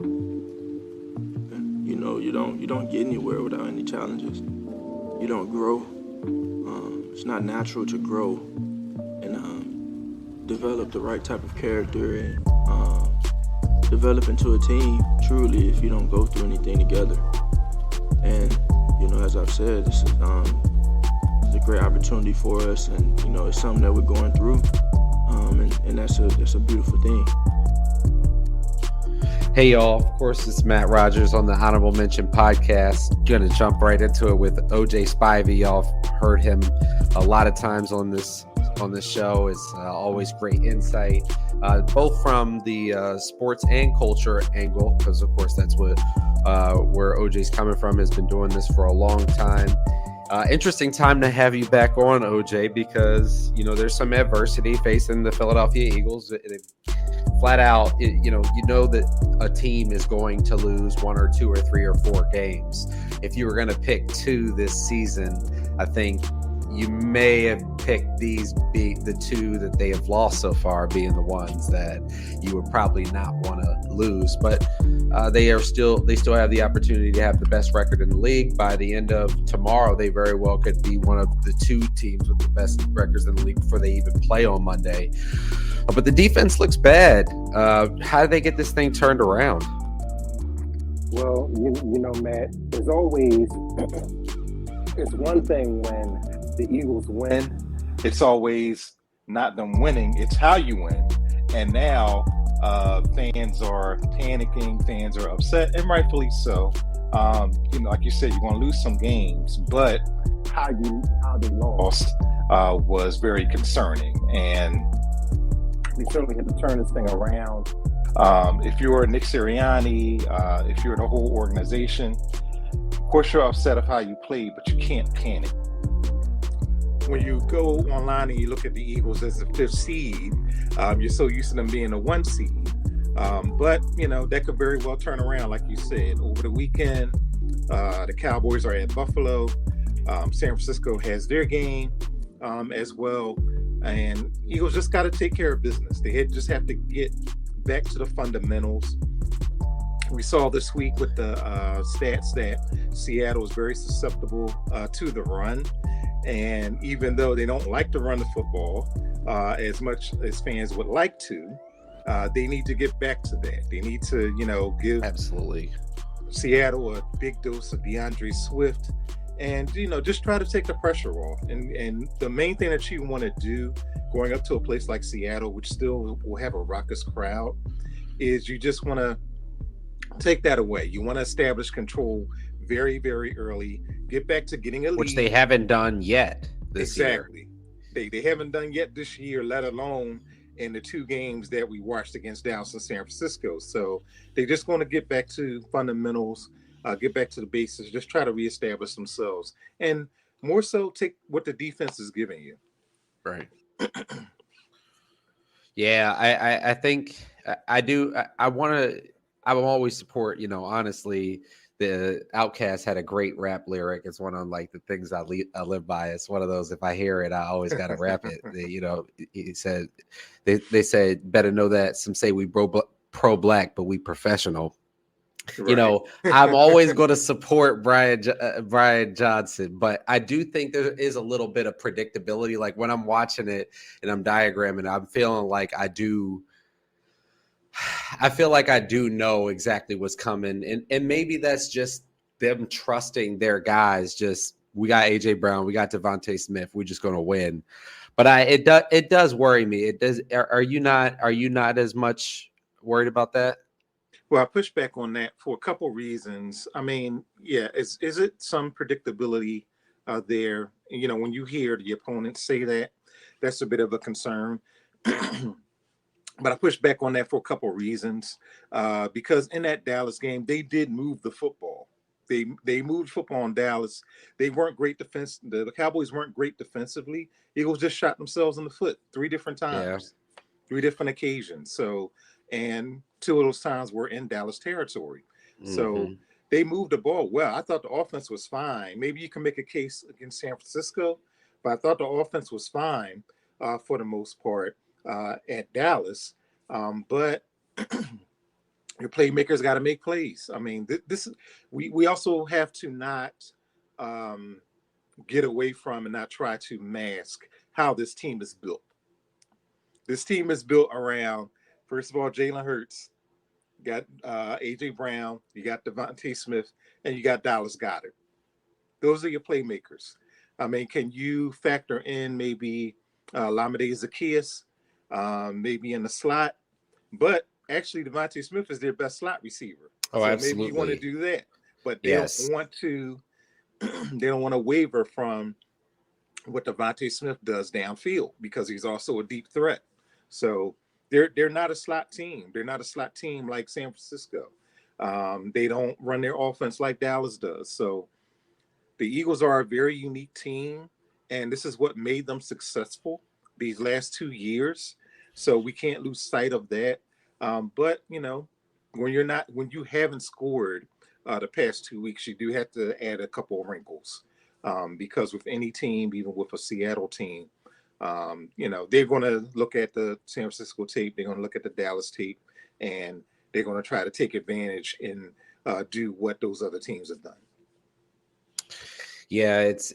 You know, you don't get anywhere without any challenges. You don't grow. It's not natural to grow and develop the right type of character and develop into a team truly if you don't go through anything together. And you know, as I've said, this is a great opportunity for us, and you know, it's something that we're going through, and that's a beautiful thing. Hey y'all, of course it's Matt Rogers on the Honorable Mention podcast. Gonna jump right into it with OJ Spivey. Y'all heard him a lot of times on this show. It's always great insight, both from the sports and culture angle, because of course that's what where OJ's coming from. Has been doing this for a long time. Interesting time to have you back on, OJ, because you know there's some adversity facing the Philadelphia Eagles. Flat out, you know that a team is going to lose 1 or 2 or 3 or 4 games. If you were going to pick 2 this season, I think you may have picked these be the 2 that they have lost so far, being the ones that you would probably not want to lose. But they still have the opportunity to have the best record in the league. By the end of tomorrow, they very well could be one of the 2 teams with the best records in the league before they even play on Monday. But the defense looks bad. How did they get this thing turned around? Well, you know, Matt, as always, it's one thing when the Eagles win. It's always not them winning. It's how you win. And now fans are panicking. Fans are upset, and rightfully so. You know, like you said, you're going to lose some games, but how they lost was very concerning. And we certainly had to turn this thing around. If you're Nick Sirianni, if you're the whole organization, of course you're upset of how you played, but you can't panic. When you go online and you look at the Eagles as the 5th seed, you're so used to them being a 1 seed. But, you know, that could very well turn around, like you said. Over the weekend, the Cowboys are at Buffalo. San Francisco has their game as well. And Eagles just got to take care of business. They just have to get back to the fundamentals. We saw this week with the stats that Seattle is very susceptible to the run. And even though they don't like to run the football as much as fans would like to, they need to get back to that. They need to, you know, give Absolutely Seattle a big dose of DeAndre Swift. And, you know, just try to take the pressure off. And the main thing that you want to do going up to a place like Seattle, which still will have a raucous crowd, is you just want to take that away. You want to establish control very, very early. Get back to getting a lead. Which they haven't done yet this year. Exactly. They haven't done yet this year, let alone in the 2 games that we watched against Dallas and San Francisco. So they just want to get back to fundamentals. Get back to the basics, just try to reestablish themselves. And more so, take what the defense is giving you. Right. Yeah, I think I do. I always support, you know, honestly, the Outkast had a great rap lyric. It's one of like the things I live by. It's one of those, if I hear it, I always got to rap it. You know, he said, they said, better know that some say we pro-black, but we professional. Right. You know, I'm always going to support Brian Johnson, but I do think there is a little bit of predictability. Like when I'm watching it and I'm diagramming, I'm feeling like I feel like I do know exactly what's coming. And maybe that's just them trusting their guys. Just, we got AJ Brown, we got Devontae Smith, we're just going to win. But it does worry me. It does. Are you not as much worried about that? Well, I push back on that for a couple reasons. I mean, yeah, is it some predictability there? You know, when you hear the opponent say that, that's a bit of a concern. But I push back on that for a couple reasons. Because in that Dallas game, they did move the football. They moved football in Dallas. They weren't great defense. The Cowboys weren't great defensively. Eagles just shot themselves in the foot 3 different times, 3 different occasions. So, and 2 of those times were in Dallas territory. Mm-hmm. So they moved the ball well. I thought the offense was fine. Maybe you can make a case against San Francisco, but I thought the offense was fine for the most part at Dallas. But Your playmakers got to make plays. I mean, we also have to not get away from and not try to mask how this team is built. This team is built around, first of all, Jalen Hurts, you got A.J. Brown, you got Devontae Smith, and you got Dallas Goedert. Those are your playmakers. I mean, can you factor in maybe Lamade Zaccheaus, maybe in the slot? But actually, Devontae Smith is their best slot receiver. Oh, so absolutely. maybe you want to do that. But they don't want to. They don't want to waver from what Devontae Smith does downfield because he's also a deep threat. So they're not a slot team. They're not a slot team like San Francisco. They don't run their offense like Dallas does. So the Eagles are a very unique team, and this is what made them successful these last 2 years. So we can't lose sight of that. But you know, when you haven't scored the past 2 weeks, you do have to add a couple of wrinkles because with any team, even with a Seattle team, you know, they're going to look at the San Francisco tape, they're going to look at the Dallas tape, and they're going to try to take advantage and do what those other teams have done. Yeah, it's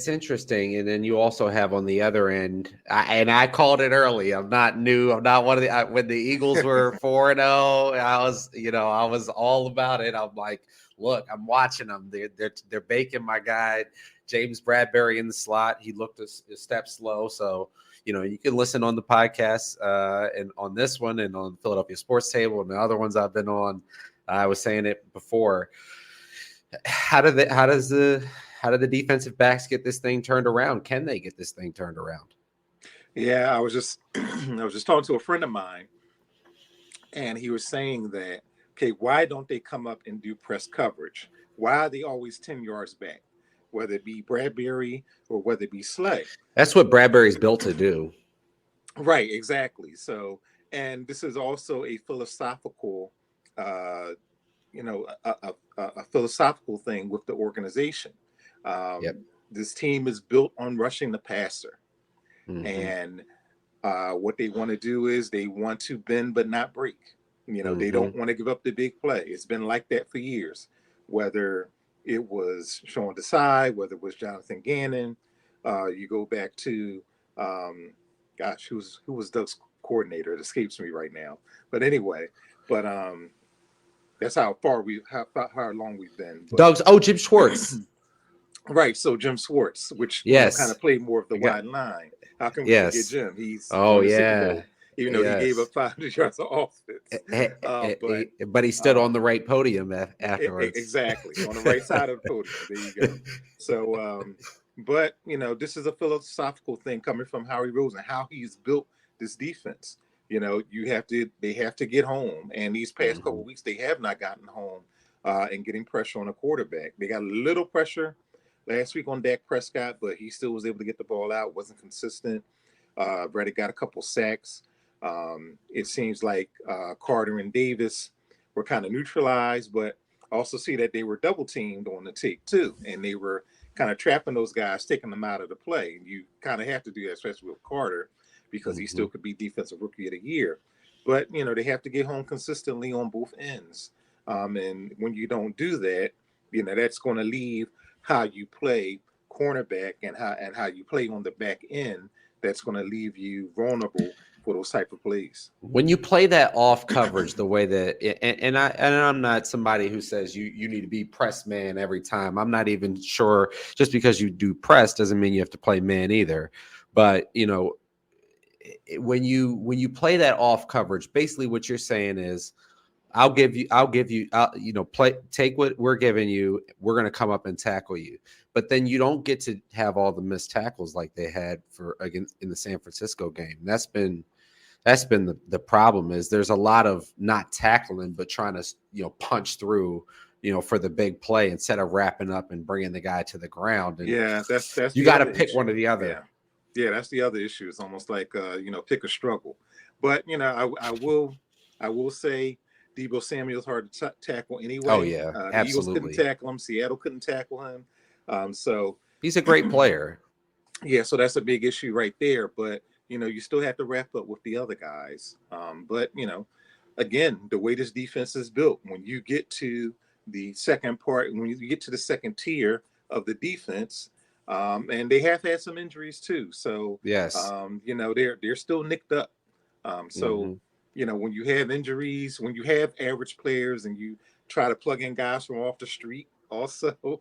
interesting, and then you also have on the other end, I called it early. I'm not new. I'm not one of the when the Eagles were 4-0. I was all about it. I'm like, look, I'm watching them. They're baking my guy James Bradbury in the slot. He looked a step slow, so you know you can listen on the podcast and on this one and on Philadelphia Sports Table and the other ones I've been on. I was saying it before. How did the defensive backs get this thing turned around? Can they get this thing turned around? Yeah, I was just talking to a friend of mine, and he was saying that, okay, why don't they come up and do press coverage? Why are they always 10 yards back, whether it be Bradbury or whether it be Slay? That's what Bradbury's built to do. Right, exactly. So, and this is also a philosophical a philosophical thing with the organization. This team is built on rushing the passer. Mm-hmm. And what they want to do is they want to bend but not break. You know, they don't want to give up the big play. It's been like that for years, whether it was Sean Desai, whether it was Jonathan Gannon. You go back to, who was Doug's coordinator? It escapes me right now. But anyway, that's how long we've been. But, Jim Schwartz. Right. So Jim Schwartz, which kind of played more of the wide line. How can we forget Jim? He's even though he gave up 500 yards of offense. But he stood on the right podium afterwards. Exactly. On the right side of the podium. There you go. So, but, you know, this is a philosophical thing coming from Howie Roseman, how he's built this defense. You know, they have to get home. And these past couple of weeks, they have not gotten home and getting pressure on a quarterback. They got a little pressure last week on Dak Prescott, but he still was able to get the ball out, wasn't consistent. Brady got a couple sacks. It seems like Carter and Davis were kind of neutralized, but also see that they were double teamed on the tape too. And they were kind of trapping those guys, taking them out of the play. And you kind of have to do that, especially with Carter, because he still could be defensive rookie of the year. But, you know, they have to get home consistently on both ends. And when you don't do that, you know, that's going to leave how you play cornerback and how you play on the back end. That's going to leave you vulnerable for those type of plays. When you play that off coverage the way that, and I'm not somebody who says you need to be press man every time. I'm not even sure just because you do press doesn't mean you have to play man either. But, you know, when you play that off coverage, basically what you're saying is, I'll give you, take what we're giving you. We're going to come up and tackle you. But then you don't get to have all the missed tackles like they had in the San Francisco game. That's been the problem is there's a lot of not tackling, but trying to, you know, punch through, you know, for the big play instead of wrapping up and bringing the guy to the ground. And that's you got to pick one or the other. Yeah, that's the other issue. It's almost like, pick a struggle. But, you know, I will say Deebo Samuel's hard to tackle anyway. Oh, yeah, the absolutely. Eagles couldn't tackle him. Seattle couldn't tackle him. So he's a great player. Yeah, so that's a big issue right there. But, you know, you still have to wrap up with the other guys. But, you know, again, the way this defense is built, when you get to the second part, when you get to the second tier of the defense, and they have had some injuries too. So, Yes. they're still nicked up. So, Mhm. when you have injuries, when you have average players and you try to plug in guys from off the street also,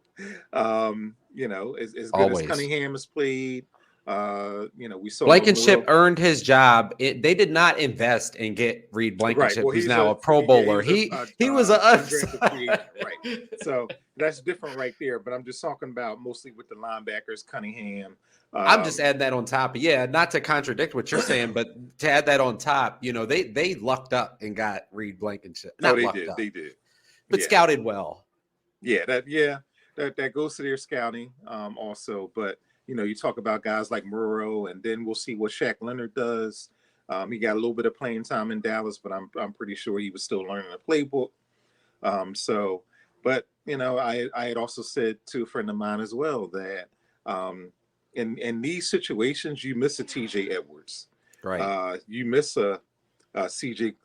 as good as Always. Cunningham has played, we saw a Blankenship little. earned his job. They did not invest and get Reed Right. Blankenship, Well, who's now a Pro Bowler. he's a, He was a undrafted free agent. Right. So that's different right there. But I'm just talking about mostly with the linebackers, Cunningham. I'm just adding that on top. Yeah, not to contradict what you're saying, but to add that on top, they lucked up and got Reed Blankenship. Not they lucked did. up, They did. but Yeah. scouted well. Yeah. That goes to their scouting also. But you talk about guys like Murrow, and then we'll see what Shaq Leonard does. He got a little bit of playing time in Dallas, but I'm pretty sure he was still learning the playbook. But I had also said to a friend of mine as well that in these situations you miss a TJ Edwards, Right. you miss a CJ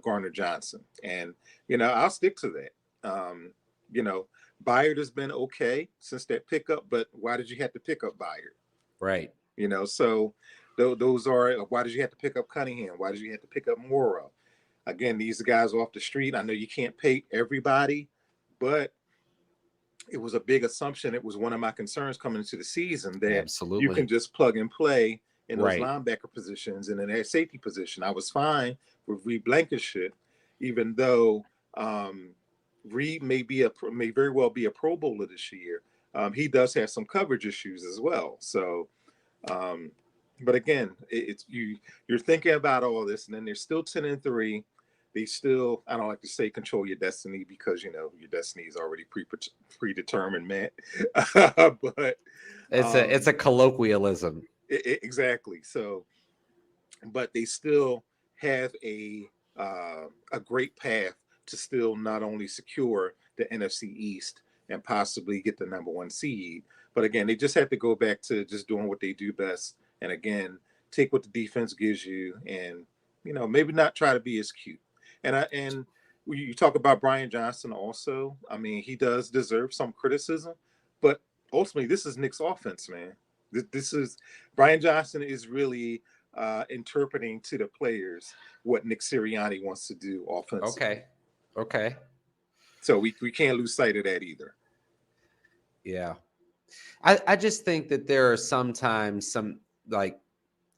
Garner Johnson, and I'll stick to that. Byard has been okay since that pickup, but why did you have to pick up Byard? Right. So those are, why did you have to pick up Cunningham? Why did you have to pick up Morrow? Again, these guys off the street. I know you can't pay everybody, but it was a big assumption. It was one of my concerns coming into the season that Absolutely. you can just plug and play in those Right. linebacker positions and in that safety position. I was fine with Reed Blankenship, even though Reed may very well be a Pro Bowler this year. He does have some coverage issues as well. So, but again, you're thinking about all this, and then they're still 10-3. They still, I don't like to say control your destiny because your destiny is already predetermined, Matt. But It's a colloquialism. Exactly. So, but they still have a great path to still not only secure the NFC East and possibly get the number 1 seed, but again, they just have to go back to just doing what they do best, and again, take what the defense gives you, and maybe not try to be as cute. And you talk about Brian Johnson also. I mean, he does deserve some criticism, but ultimately, this is Nick's offense, man. This is Brian Johnson is really interpreting to the players what Nick Sirianni wants to do offensively. Okay. So we can't lose sight of that either. Yeah. I just think that there are sometimes some like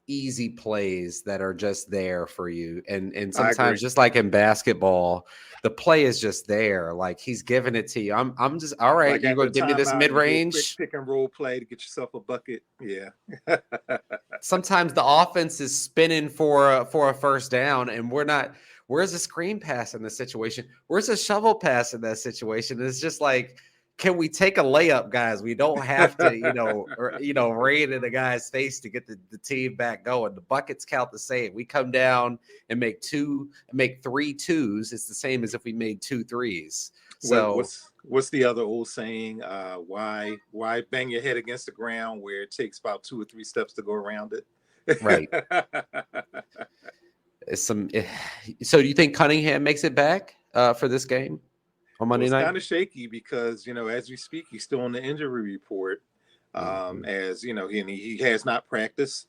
easy plays that are just there for you. And sometimes just like in basketball, the play is just there. Like he's giving it to you. I'm just all right. Like you're gonna give me this mid-range pick and roll play to get yourself a bucket. Yeah. Sometimes the offense is spinning for a first down, and where's a screen pass in this situation? Where's a shovel pass in that situation? And it's just like, can we take a layup, guys? We don't have to, rain in the guy's face to get the team back going. The buckets count the same. We come down and make 3 twos. It's the same as if we made 2 threes. So what's the other old saying? Why bang your head against the ground where it takes about 2 or 3 steps to go around it? Right. So do you think Cunningham makes it back for this game on Monday night? It's kind of shaky because, as we speak, he's still on the injury report. As he has not practiced.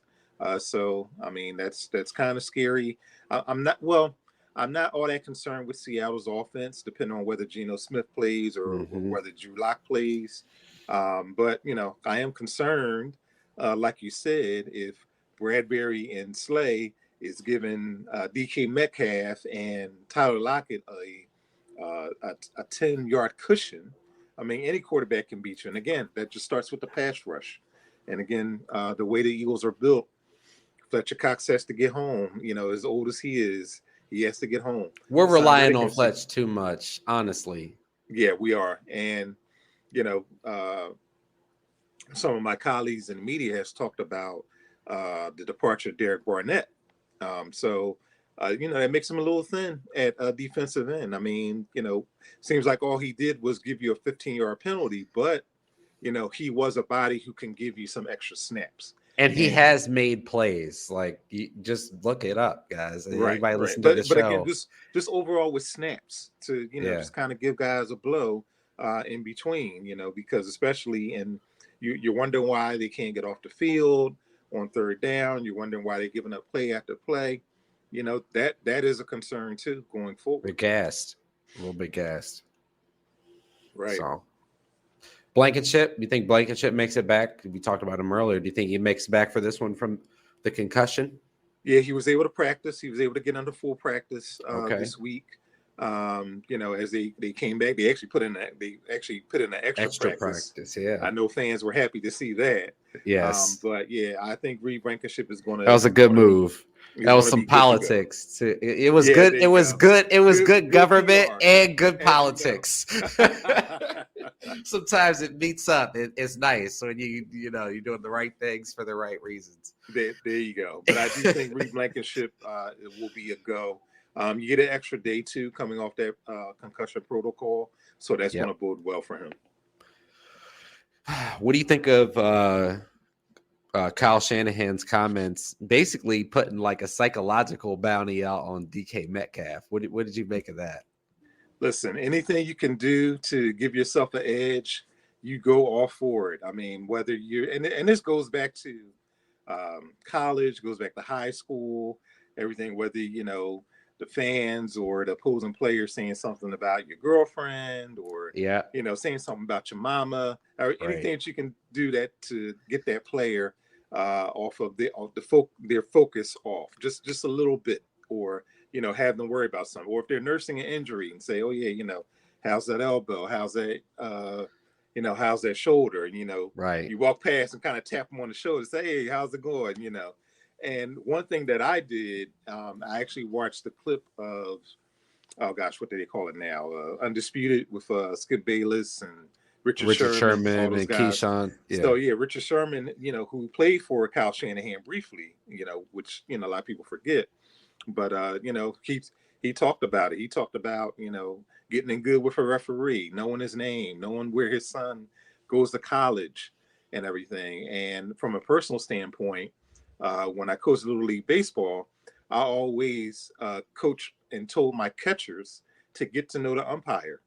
So, I mean, that's kind of scary. I'm not all that concerned with Seattle's offense, depending on whether Geno Smith plays or whether Drew Lock plays. But, I am concerned, like you said, if Bradbury and Slay is giving DK Metcalf and Tyler Lockett a 10-yard cushion. I mean, any quarterback can beat you. And again, that just starts with the pass rush. And again, the way the Eagles are built, Fletcher Cox has to get home. As old as he is, he has to get home. We're relying on Fletch too much, honestly. Yeah, we are. And, some of my colleagues in the media has talked about the departure of Derek Barnett. That makes him a little thin at defensive end. I mean, seems like all he did was give you a 15-yard penalty, but, he was a body who can give you some extra snaps. And he has made plays. Like, you just look it up, guys. Anybody listen to the show. But again, just overall with snaps to, just kind of give guys a blow in between, because especially you're wondering why they can't get off the field on third down. You're wondering why they're giving up play after play. That is a concern too going forward. Bit gassed. A little bit gassed. Right. So, Blankenship, you think Blankenship makes it back? We talked about him earlier. Do you think he makes it back for this one from the concussion? Yeah, he was able to practice. He was able to get under full practice this week. As they came back, they actually put in an extra practice. Yeah, I know fans were happy to see that. Yes, but yeah, I think Reed Blankenship is going to. That was a good move. That was some politics. It was good. It was good. It was good government and good politics. Sometimes it meets up. It's nice when you're doing the right things for the right reasons. There you go. But I do think Reed Blankenship will be a go. You get an extra day too coming off that concussion protocol, so that's going to bode well for him. What do you think of Kyle Shanahan's comments, basically putting like a psychological bounty out on DK Metcalf? What did you make of that? Listen, anything you can do to give yourself an edge, you go all for it. I mean, whether you're and this goes back to college, goes back to high school, everything. Whether the fans or the opposing players saying something about your girlfriend or saying something about your mama or anything that you can do that to get that player off of their focus off just a little bit, or have them worry about something, or if they're nursing an injury and say, oh yeah, how's that elbow, how's that how's that shoulder, and you walk past and kind of tap them on the shoulder, say, hey, how's it going, And one thing that I did, I actually watched the clip of, oh gosh, what do they call it now? Undisputed with Skip Bayless and Richard Sherman and Keyshawn. Yeah. So yeah, Richard Sherman, who played for Kyle Shanahan briefly, which a lot of people forget. But he talked about it. He talked about getting in good with a referee, knowing his name, knowing where his son goes to college, and everything. And from a personal standpoint, when I coached Little League Baseball, I always coached and told my catchers to get to know the umpire.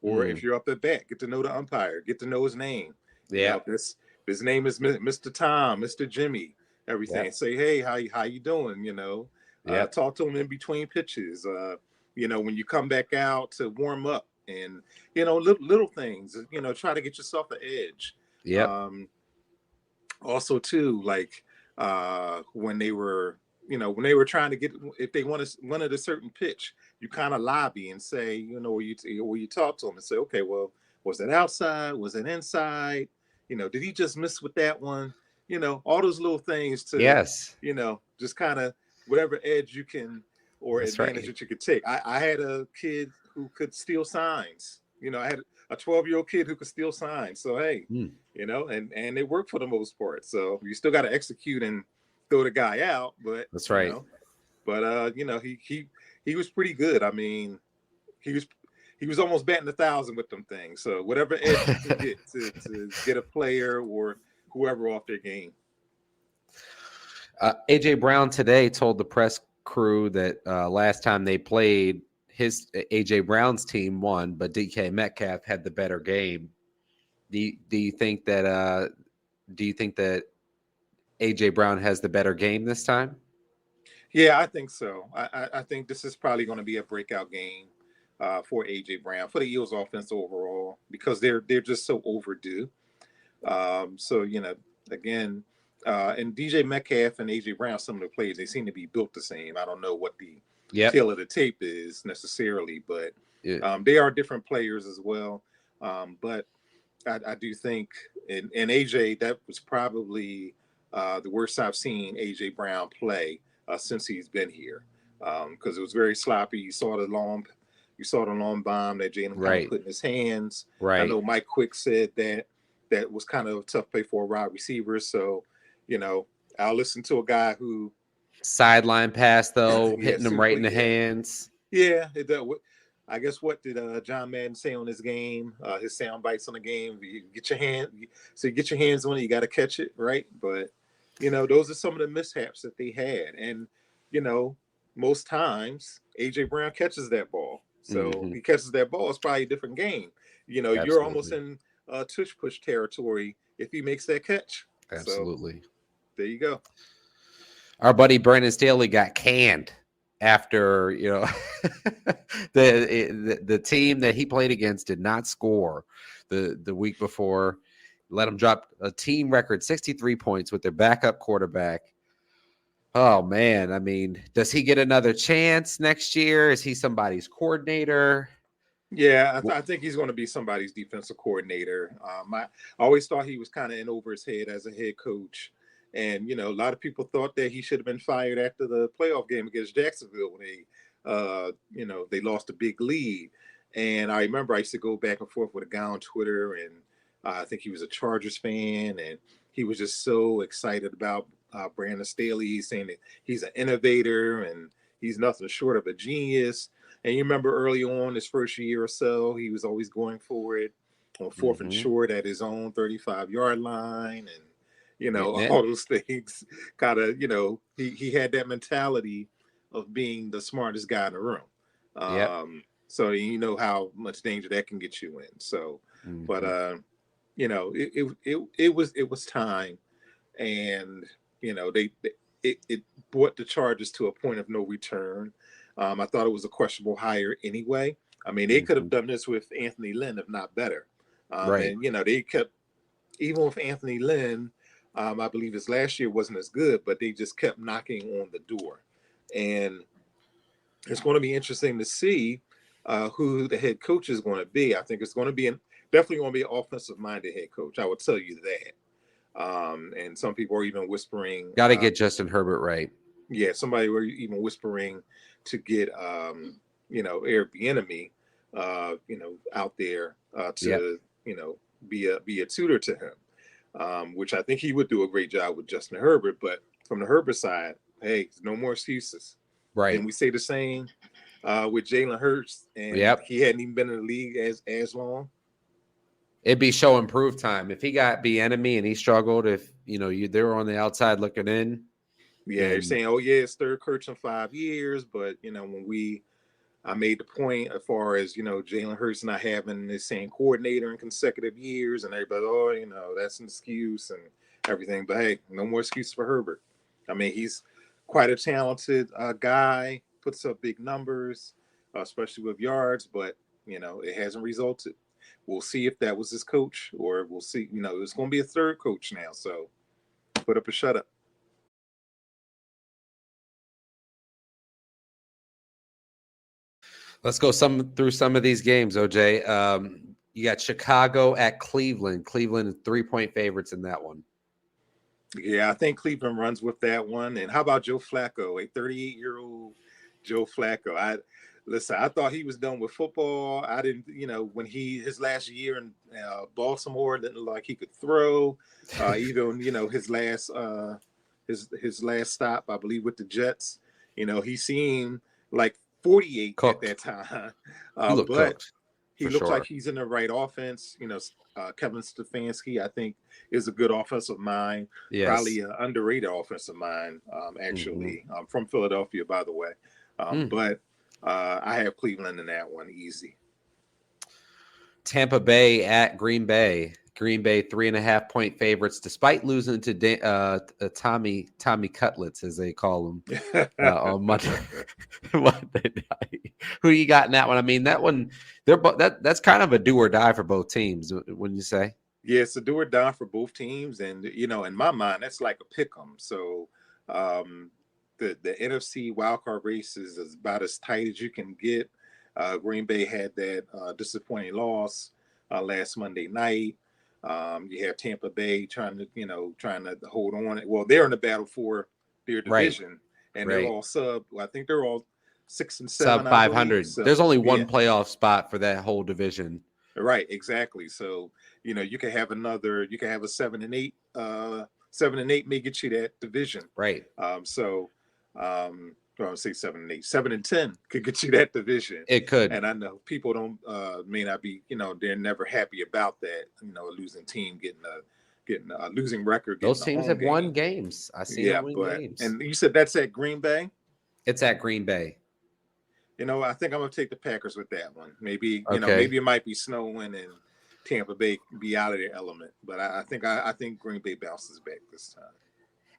Or if you're up at bat, get to know the umpire, get to know his name. Yeah. His name is Mr. Tom, Mr. Jimmy, everything. Yeah. Say, hey, how you doing? Talk to him in between pitches. When you come back out to warm up, and little things. Try to get yourself an edge. Yeah. Also, too, like when they were trying to get, if they wanted a certain pitch, you kind of lobby and say, or you talk to them and say, okay, well, was it outside? Was it inside? Did he just miss with that one? All those little things to, just kind of whatever edge you can or That's advantage that you could take. I had a kid who could steal signs. I had a 12-year-old kid who could steal signs. So, hey, and it worked for the most part. So you still got to execute and throw the guy out. But that's right. He was pretty good. I mean, he was almost batting 1,000 with them things. So whatever edge you can get to get a player or whoever off their game. AJ Brown today told the press crew that last time they played, his AJ Brown's team won, but DK Metcalf had the better game. Do you think that AJ Brown has the better game this time? Yeah, I think so. I think this is probably going to be a breakout game for AJ Brown, for the Eagles offense overall, because they're just so overdue. Again, and DJ Metcalf and AJ Brown, some of the plays, they seem to be built the same. I don't know what the tail of the tape is necessarily, but they are different players as well. But I do think, and AJ, that was probably the worst I've seen AJ Brown play since he's been here, because it was very sloppy. You saw the long bomb that Jalen kind of put in his hands. Right. I know Mike Quick said that was kind of a tough play for a wide receiver. So, I'll listen to a guy who sideline pass though, hitting him right in the hands. Yeah, I guess what did John Madden say on his game? His sound bites on the game. You get your hands on it, you got to catch it, right? But those are some of the mishaps that they had. And, you know, most times AJ Brown catches that ball. So Hmm. he catches that ball, it's probably a different game. You're almost Absolutely. in tush push territory if he makes that catch. So Absolutely. there you go. Our buddy Brandon Staley got canned after, the team that he played against did not score the week before. Let him drop a team record 63 points with their backup quarterback. Oh man, I mean, does he get another chance next year? Is he somebody's coordinator? Yeah, I think he's going to be somebody's defensive coordinator. I always thought he was kind of in over his head as a head coach. And, a lot of people thought that he should have been fired after the playoff game against Jacksonville when they lost a big lead. And I remember I used to go back and forth with a guy on Twitter, and I think he was a Chargers fan, and he was just so excited about Brandon Staley, saying that he's an innovator and he's nothing short of a genius. And you remember early on his first year or so, he was always going for it on fourth and Mm-hmm. short at his own 35-yard line. And, Getting it. all those things kind of, he had that mentality of being the smartest guy in the room. Yep. So you know how much danger that can get you in. So, but, Mm-hmm. it was time. And, it brought the Chargers to a point of no return. I thought it was a questionable hire anyway. I mean, they could Mm-hmm. have done this with Anthony Lynn, if not better. Right. And they kept, even with Anthony Lynn, I believe his last year wasn't as good, but they just kept knocking on the door. And it's going to be interesting to see who the head coach is going to be. I think it's going to be definitely going to be an offensive-minded head coach. I would tell you that. And some people are even whispering. Got to get Justin Herbert right. Yeah, somebody were even whispering to get Eric Bieniemy, out there Yep. to be a tutor to him, which I think he would do a great job with Justin Herbert. But from the Herbert side, hey, no more excuses. Right. And we say the same with Jalen Hurts, and Yep. he hadn't even been in the league as long. It'd be show and prove time. If he got Bieniemy and he struggled, if they were on the outside looking in. Yeah, you're saying, oh yeah, it's third coach in 5 years, but when I made the point as far as Jalen Hurts not having the same coordinator in consecutive years, and everybody, that's an excuse and everything. But hey, no more excuse for Herbert. I mean, he's quite a talented guy, puts up big numbers, especially with yards, but it hasn't resulted. We'll see if that was his coach, or we'll see. It's going to be a third coach now, so put up a shut up. Let's go through some of these games, OJ. You got Chicago at Cleveland. Cleveland is 3-point favorites in that one. Yeah, I think Cleveland runs with that one. And how about Joe Flacco, a 38-year-old Joe Flacco? I thought he was done with football. I didn't, when his last year in Baltimore didn't look like he could throw. Even his last stop, I believe, with the Jets, he seemed like 48 cooked. at that time. He looked but cooked. he looks like he's in the right offense. Kevin Stefanski, I think, is a good offensive mind. Yes. Probably an underrated offensive mind, actually, from Philadelphia, by the way. But I have Cleveland in that one easy. Tampa Bay at Green Bay. Green Bay 3.5-point favorites, despite losing to Tommy Cutlets, as they call him, on Monday night. Who you got in that one? I mean, that one, that's kind of a do or die for both teams, wouldn't you say? Yeah, it's a do or die for both teams, and in my mind, that's like a pick 'em. So, the NFC wildcard race is about as tight as you can get. Green Bay had that disappointing loss last Monday night. You have Tampa Bay trying to hold on. Well, they're in the battle for their division, and they're all I think they're all 6 and 7, sub 500. So, there's only one playoff spot for that whole division. Right, exactly. So you can have you can have a 7 and 8. 7 and 8 may get you that division. Right. I would say 7 and 8. 7 and 10 could get you that division. It could. And I know people may not be, they're never happy about that, a losing team getting getting a losing record. Those teams have won games. I see them win games. And you said that's at Green Bay? It's at Green Bay. I think I'm going to take the Packers with that one. Maybe, maybe it might be snowing and Tampa Bay be out of their element. But I think Green Bay bounces back this time.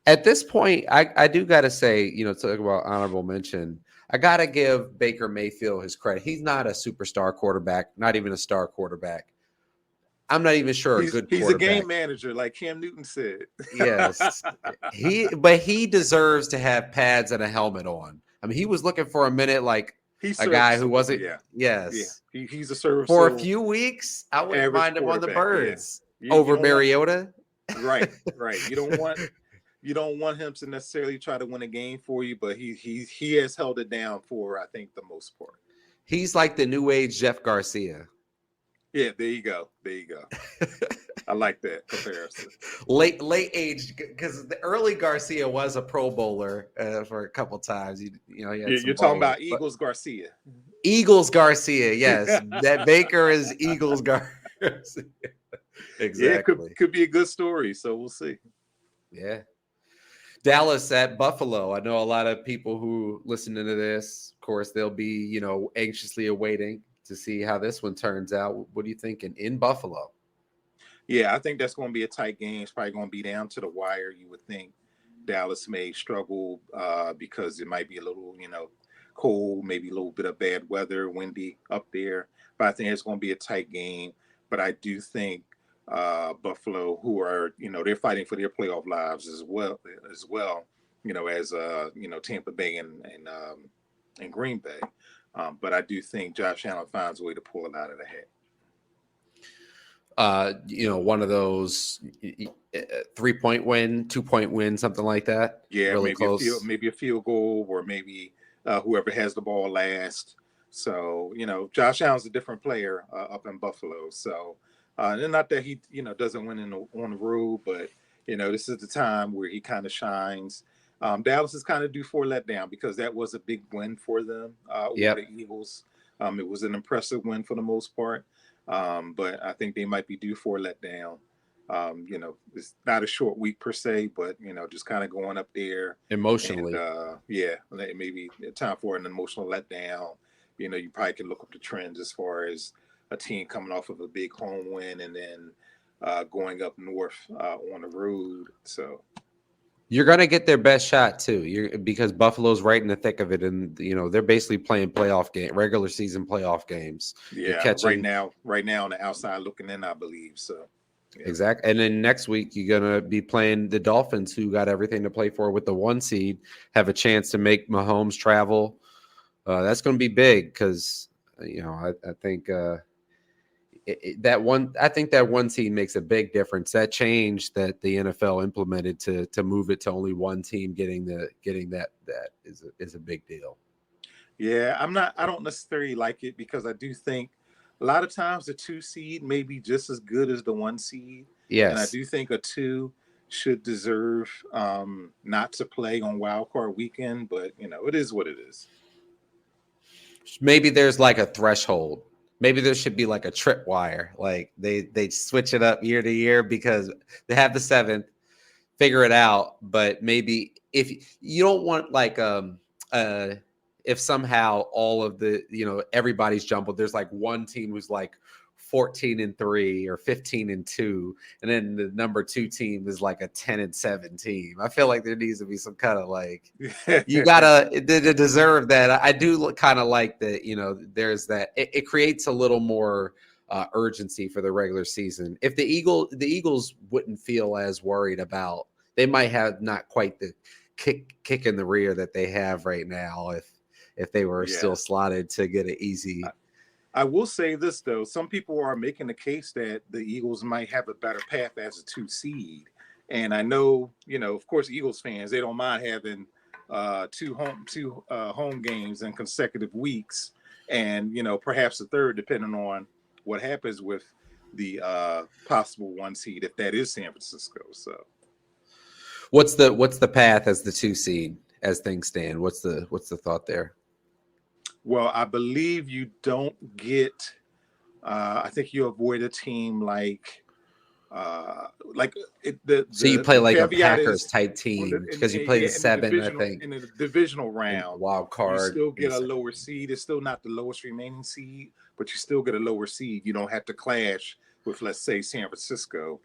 At this point, I do got to say, talk about honorable mention. I got to give Baker Mayfield his credit. He's not a superstar quarterback, not even a star quarterback. I'm not even sure he's a game manager, like Cam Newton said. Yes. He deserves to have pads and a helmet on. I mean, he was looking for a minute like a guy who wasn't. Yeah. Yes. Yeah. He's a service for a few weeks. I wouldn't mind him on the Birds over Mariota. Right. You don't want him to necessarily try to win a game for you, but he has held it down for, I think, the most part. He's like the new age Jeff Garcia. Yeah, there you go. I like that comparison. Late age, because the early Garcia was a Pro Bowler for a couple times. You're talking about Eagles Garcia. Eagles Garcia, yes. That Baker is Eagles Garcia. Exactly. Yeah, could be a good story. So we'll see. Yeah. Dallas at Buffalo. I know a lot of people who listen to this, of course, they'll be, anxiously awaiting to see how this one turns out. What are you thinking in Buffalo? Yeah, I think that's going to be a tight game. It's probably going to be down to the wire. You would think Dallas may struggle because it might be a little, cold, maybe a little bit of bad weather, windy up there. But I think it's going to be a tight game. But I do think Buffalo, who are, they're fighting for their playoff lives as well, as Tampa Bay and Green Bay. But I do think Josh Allen finds a way to pull it out of the hat. One of those 3-point win, 2-point win, something like that. Yeah, really maybe close. Maybe a field goal, or maybe whoever has the ball last. So Josh Allen's a different player up in Buffalo. So and not that he doesn't win on the road, but this is the time where he kind of shines. Dallas is kind of due for a letdown because that was a big win for them over the Eagles. It was an impressive win for the most part. But I think they might be due for a letdown. It's not a short week per se, but just kind of going up there emotionally. And, maybe time for an emotional letdown. You probably can look up the trends as far as a team coming off of a big home win and then going up north on the road. So you're going to get their best shot too, because Buffalo's right in the thick of it, and they're basically playing regular season playoff games. Yeah, right now on the outside looking in, I believe so. Yeah. Exactly, and then next week you're going to be playing the Dolphins, who got everything to play for with the 1 seed, have a chance to make Mahomes travel. That's going to be big because I think. That one team makes a big difference. That change that the NFL implemented to move it to only one team getting that is a big deal. Yeah, I don't necessarily like it because I do think a lot of times the 2 seed may be just as good as the 1 seed. Yes. And I do think a 2 should deserve not to play on wild card weekend, but it is what it is. Maybe there's like a threshold. Maybe there should be like a tripwire. Like they switch it up year to year because they have the 7th, figure it out. But maybe if you don't want like if somehow all of the everybody's jumbled, there's like one team who's like 14-3 or 15-2, and then the number 2 team is like a 10-7 team. I feel like there needs to be some kind of like you gotta deserve that. I do kind of like that. There's that. It creates a little more urgency for the regular season. If the Eagles wouldn't feel as worried about, they might have not quite the kick in the rear that they have right now. If they were still slotted to get an easy. I will say this, though. Some people are making the case that the Eagles might have a better path as a 2 seed. And I know, of course, Eagles fans, they don't mind having two home games in consecutive weeks. And, perhaps a third, depending on what happens with the possible 1 seed, if that is San Francisco. So what's the path as the 2 seed as things stand? What's the thought there? Well, I believe you don't get I think you avoid a team like like So you play the like a caveat Packers is type team because you play the 7, I think, in the divisional and round, wild you card. still get a lower seed. It's still not the lowest remaining seed, but you still get a lower seed. You don't have to clash with, let's say, San Francisco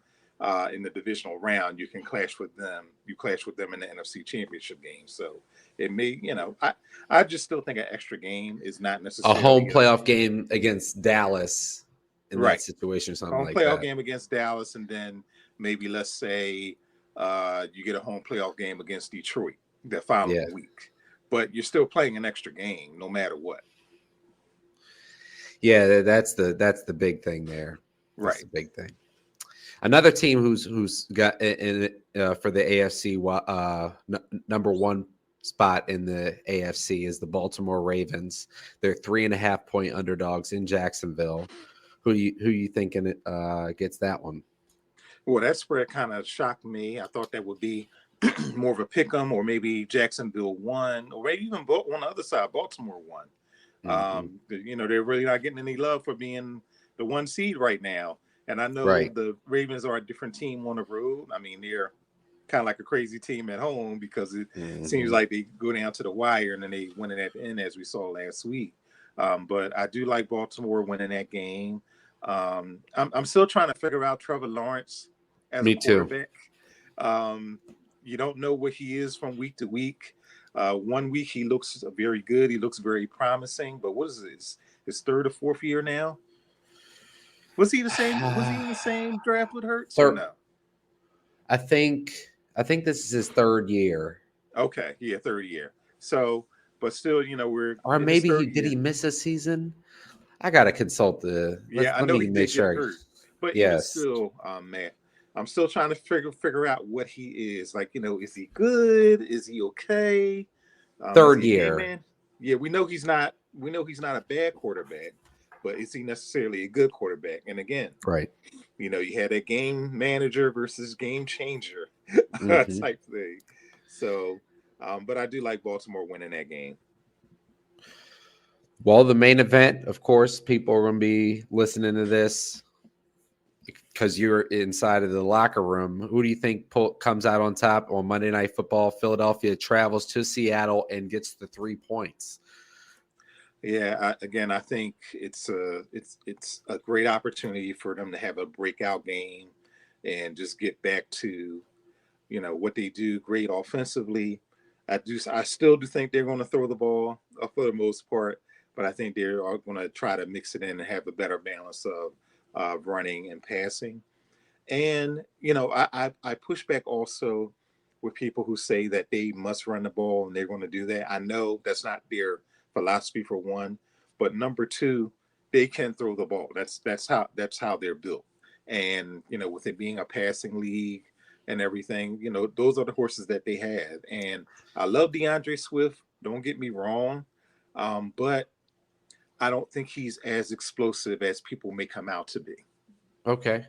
in the divisional round. You can clash with them. You clash with them in the NFC Championship game. So it may, I just still think an extra game is not A home necessarily playoff game against Dallas in right. that situation, or something Home like playoff that. game against Dallas, and then maybe let's say you get a home playoff game against Detroit the following week, but you're still playing an extra game no matter what. Yeah, that's the big thing there. That's Right. the big thing. Another team who's got in for the AFC number one spot in the AFC is the Baltimore Ravens. They're 3.5-point underdogs in Jacksonville. Who you thinking gets that one? Well, that spread kind of shocked me. I thought that would be more of a pick 'em, or maybe Jacksonville won, or maybe even on the other side, Baltimore won. They're really not getting any love for being the 1 seed right now. And I know the Ravens are a different team on the road. I mean, they're kind of like a crazy team at home because it seems like they go down to the wire and then they win it at the end, as we saw last week. But I do like Baltimore winning that game. I'm still trying to figure out Trevor Lawrence as a quarterback. You don't know what he is from week to week. 1 week he looks very good. He looks very promising. But what is this? His 3rd or 4th year now? Was he the same? Was he in the same draft with Hurts or no? I think this is his 3rd year. Okay, yeah, 3rd year. So, but still, we're or maybe he miss a season? I gotta consult the. I know he did get hurt, but even yes. still, Matt, I'm still trying to figure out what he is. Like, is he good? Is he okay? 3rd year. Yeah, we know he's not. We know he's not a bad quarterback, but is he necessarily a good quarterback? And again, you had a game manager versus game changer type thing. So, but I do like Baltimore winning that game. Well, the main event, of course, people are going to be listening to this because you're inside of the locker room. Who do you think comes out on top on Monday Night Football? Philadelphia travels to Seattle and gets the 3 points. Yeah, I think it's a great opportunity for them to have a breakout game and just get back to, what they do great offensively. I still do think they're going to throw the ball for the most part, but I think they're going to try to mix it in and have a better balance of running and passing. And, I push back also with people who say that they must run the ball and they're going to do that. I know that's not their philosophy, for one, but number two, they can throw the ball. That's how they're built. And, with it being a passing league and everything, those are the horses that they have. And I love DeAndre Swift. Don't get me wrong. But I don't think he's as explosive as people may come out to be. Okay.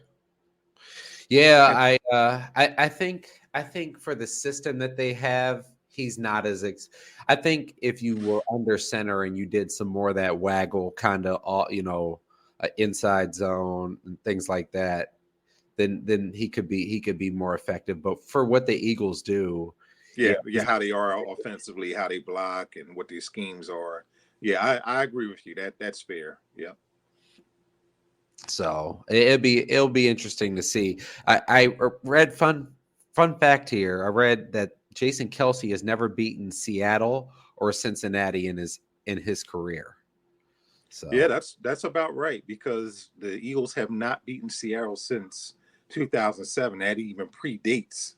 Yeah, I think for the system that they have, he's not as. I think if you were under center and you did some more of that waggle kind of, inside zone and things like that, then he could be more effective. But for what the Eagles do, how they are offensively, how they block, and what their schemes are. Yeah, I agree with you. That's fair. Yeah. So it'll be interesting to see. I read fun fact here. I read that Jason Kelce has never beaten Seattle or Cincinnati in his career. So yeah, that's about right, because the Eagles have not beaten Seattle since 2007. That even predates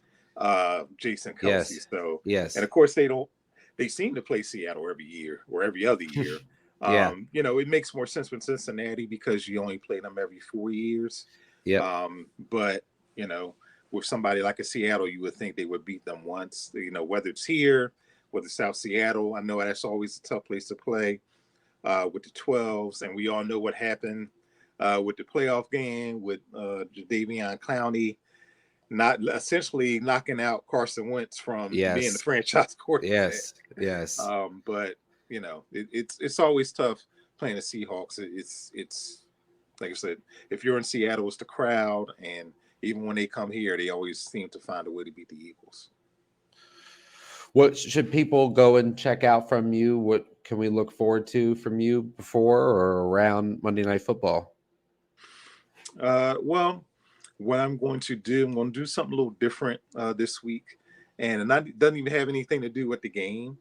Jason Kelce. Yes. So yes, and of course they seem to play Seattle every year or every other year. It makes more sense with Cincinnati because you only play them every 4 years. Yeah. But with somebody like a Seattle, you would think they would beat them once. Whether it's here, whether it's South Seattle, I know that's always a tough place to play with the 12s, and we all know what happened with the playoff game with Jadeveon Clowney not essentially knocking out Carson Wentz from being the franchise quarterback. Yes. But it's always tough playing the Seahawks. It's like I said, if you're in Seattle, it's the crowd, and even when they come here, they always seem to find a way to beat the Eagles. What should people go and check out from you? What can we look forward to from you before or around Monday Night Football? Well, what I'm going to do something a little different this week, and it doesn't even have anything to do with the game.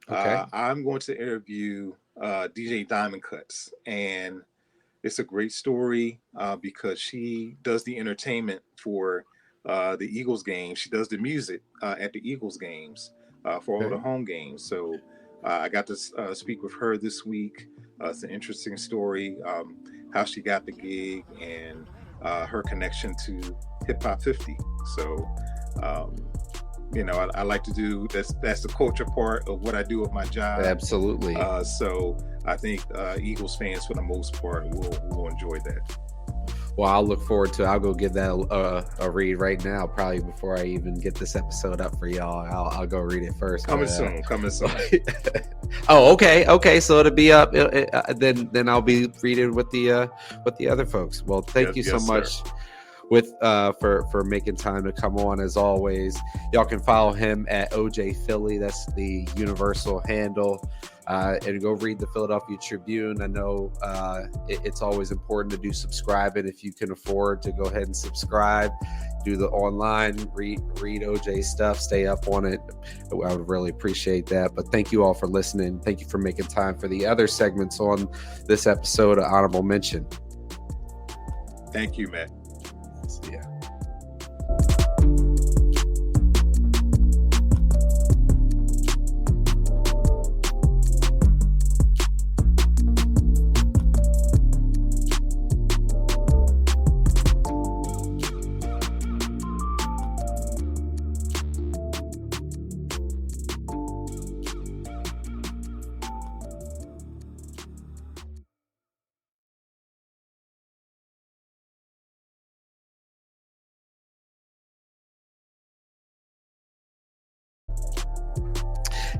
Okay. I'm going to interview DJ Diamond Cuts, and it's a great story because she does the entertainment for the Eagles games. She does the music at the Eagles games for all the home games. So I got to speak with her this week. It's an interesting story, how she got the gig and her connection to Hip Hop 50. So, I like to do that's the culture part of what I do with my job. Absolutely. So I think Eagles fans, for the most part, will enjoy that. Well, I'll look forward to it. I'll go give that a read right now, probably before I even get this episode up for y'all. I'll go read it first. Coming soon. Oh, okay. So it'll be up. Then I'll be reading with the other folks. Well, thank you so much. For making time to come on. As always, y'all can follow him at OJ Philly. That's the universal handle. And go read the Philadelphia Tribune. I know it's always important to do subscribing. If you can afford to go ahead and subscribe, do the online, read OJ's stuff, stay up on it. I would really appreciate that. But thank you all for listening. Thank you for making time for the other segments on this episode of Honorable Mention. Thank you, Matt. Yeah.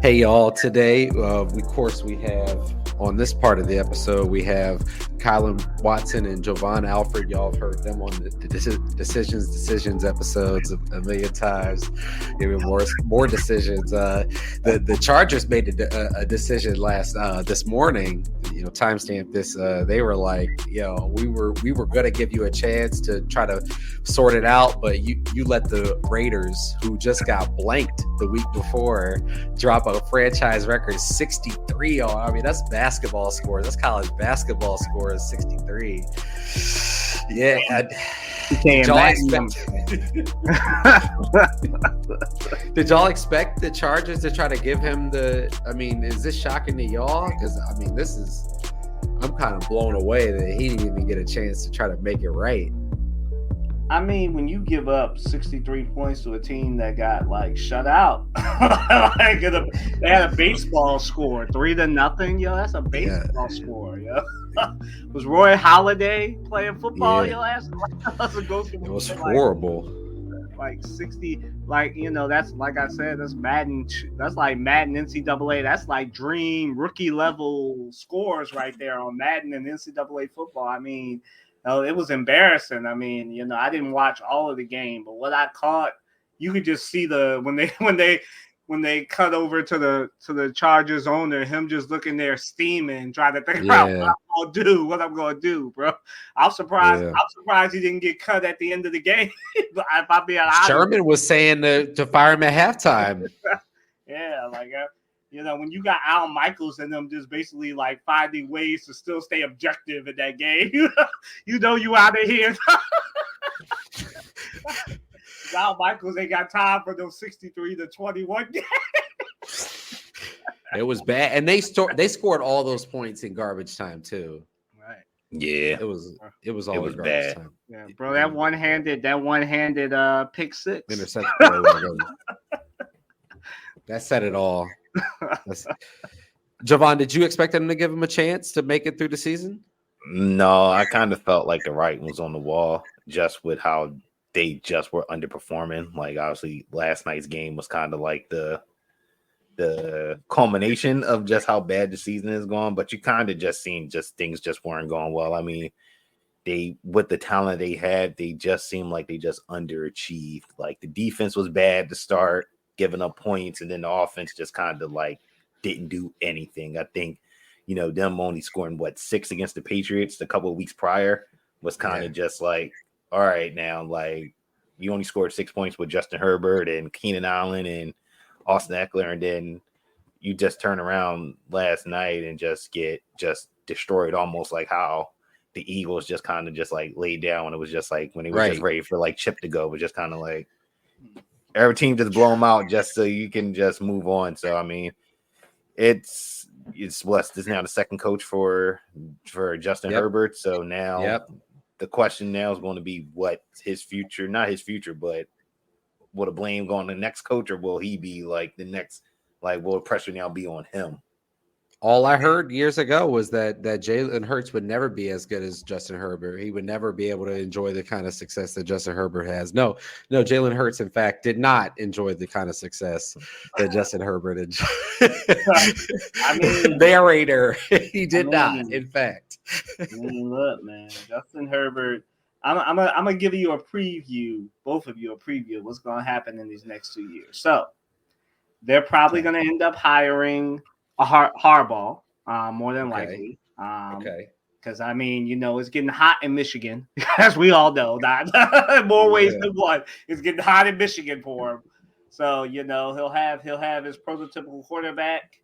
Hey y'all, today we have on this part of the episode we have Kylan Watson and Jovan Alford. Y'all have heard them on the decisions episodes a million times. Even more decisions. The Chargers made a decision this morning. Timestamp this. They were like, we were gonna give you a chance to try to sort it out, but you let the Raiders, who just got blanked the week before, drop a franchise record 63 on. I mean, that's basketball scores. That's college basketball scores, 63. Yeah. Did y'all expect the Chargers to try to give him is this shocking to y'all? Because, I'm kind of blown away that he didn't even get a chance to try to make it right. I mean, when you give up 63 points to a team that got shut out, they had a baseball score, 3-0. That's a baseball score. Was Roy Halladay playing football? That's it was horrible. 60, that's like I said, that's Madden. That's like Madden NCAA. That's like dream rookie level scores right there on Madden and NCAA football. I mean. It was embarrassing. I mean, I didn't watch all of the game, but what I caught, you could just see when they cut over to the Chargers owner, him just looking there steaming, trying to think about what I'm gonna do, bro. I'm surprised. Yeah. I'm surprised he didn't get cut at the end of the game. If I'm being honest, Sherman was saying to fire him at halftime. Yeah, when you got Al Michaels and them just basically finding ways to still stay objective in that game, you out of here. Al Michaels ain't got time for those 63-21 games. It was bad, and they scored all those points in garbage time too. Right. Yeah, it was all garbage bad. Time. Yeah, bro, that one-handed pick six interception. That said it all. Jovan, did you expect them to give him a chance to make it through the season? No, I kind of felt like the writing was on the wall just with how they just were underperforming. Obviously, last night's game was kind of like the culmination of just how bad the season is going, but you kind of just seen things just weren't going well. I mean, they, with the talent they had, they just seemed like they just underachieved. Like the defense was bad to start, giving up points, and then the offense just kind of like didn't do anything. I think, them only scoring 6 against the Patriots a couple of weeks prior was kind of just like, all right, now like you only scored 6 points with Justin Herbert and Keenan Allen and Austin Eckler, and then you just turn around last night and just get destroyed, almost like how the Eagles just kind of just like laid down. It was just like when they were just ready for like Chip to go, but just kind of like every team just blow them out just so you can just move on. So I mean, it's this is now the second coach for Justin Herbert. So now the question now is going to be what his future, not his future, but will the blame go on the next coach, or will he be like the next, like will the pressure now be on him? All I heard years ago was that Jalen Hurts would never be as good as Justin Herbert. He would never be able to enjoy the kind of success that Justin Herbert has. No, Jalen Hurts, in fact, did not enjoy the kind of success that Justin Herbert enjoyed. I mean, narrator, he did not, in fact. Look, man, Justin Herbert. I'm gonna give you a preview, both of you a preview of what's gonna happen in these next 2 years. So they're probably gonna end up hiring a Harbaugh, more than likely. Because I mean, it's getting hot in Michigan, as we all know. Not more ways than one. It's getting hot in Michigan for him. So he'll have his prototypical quarterback,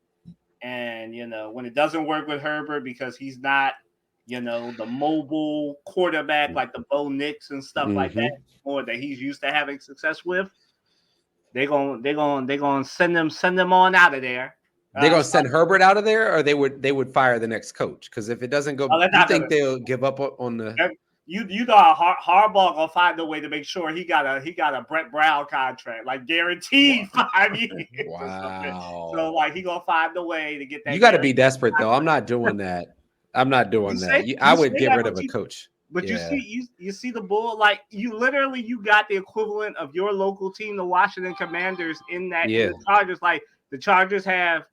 and when it doesn't work with Herbert because he's not the mobile quarterback like the Bo Nix and stuff like that, or that he's used to having success with, they're gonna send them on out of there. They're gonna send Herbert out of there, or they would fire the next coach. Because if it doesn't go, you think they'll give up on the? Harbaugh gonna find a way to make sure he got a Brett Brown contract, like guaranteed 5 years. Wow. So like he gonna find a way to get that. You got to be desperate though. I'm not doing that. I would get rid of a coach. But you see the bull, like you got the equivalent of your local team, the Washington Commanders, in that the Chargers. Like the Chargers have,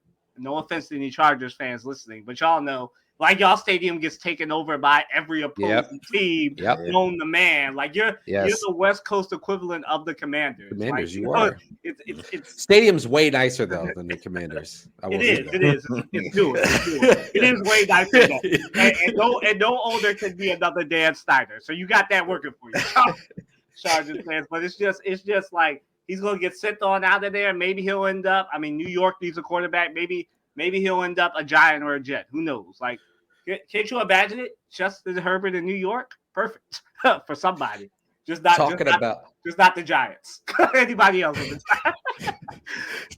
no offense to any Chargers fans listening, but y'all know, like y'all stadium gets taken over by every opposing team, known the man. Like you're the West Coast equivalent of the Commanders. Commanders, like, you are. It's stadium's way nicer though than the Commanders. It is. It is way nicer though. And no older can be another Dan Snyder. So you got that working for you, Chargers fans. But it's just like he's gonna get sent on out of there. Maybe he'll end up. I mean, New York needs a quarterback. Maybe he'll end up a Giant or a Jet. Who knows? Like, can't you imagine it? Justin Herbert in New York, perfect for somebody. Just not the Giants. Anybody else?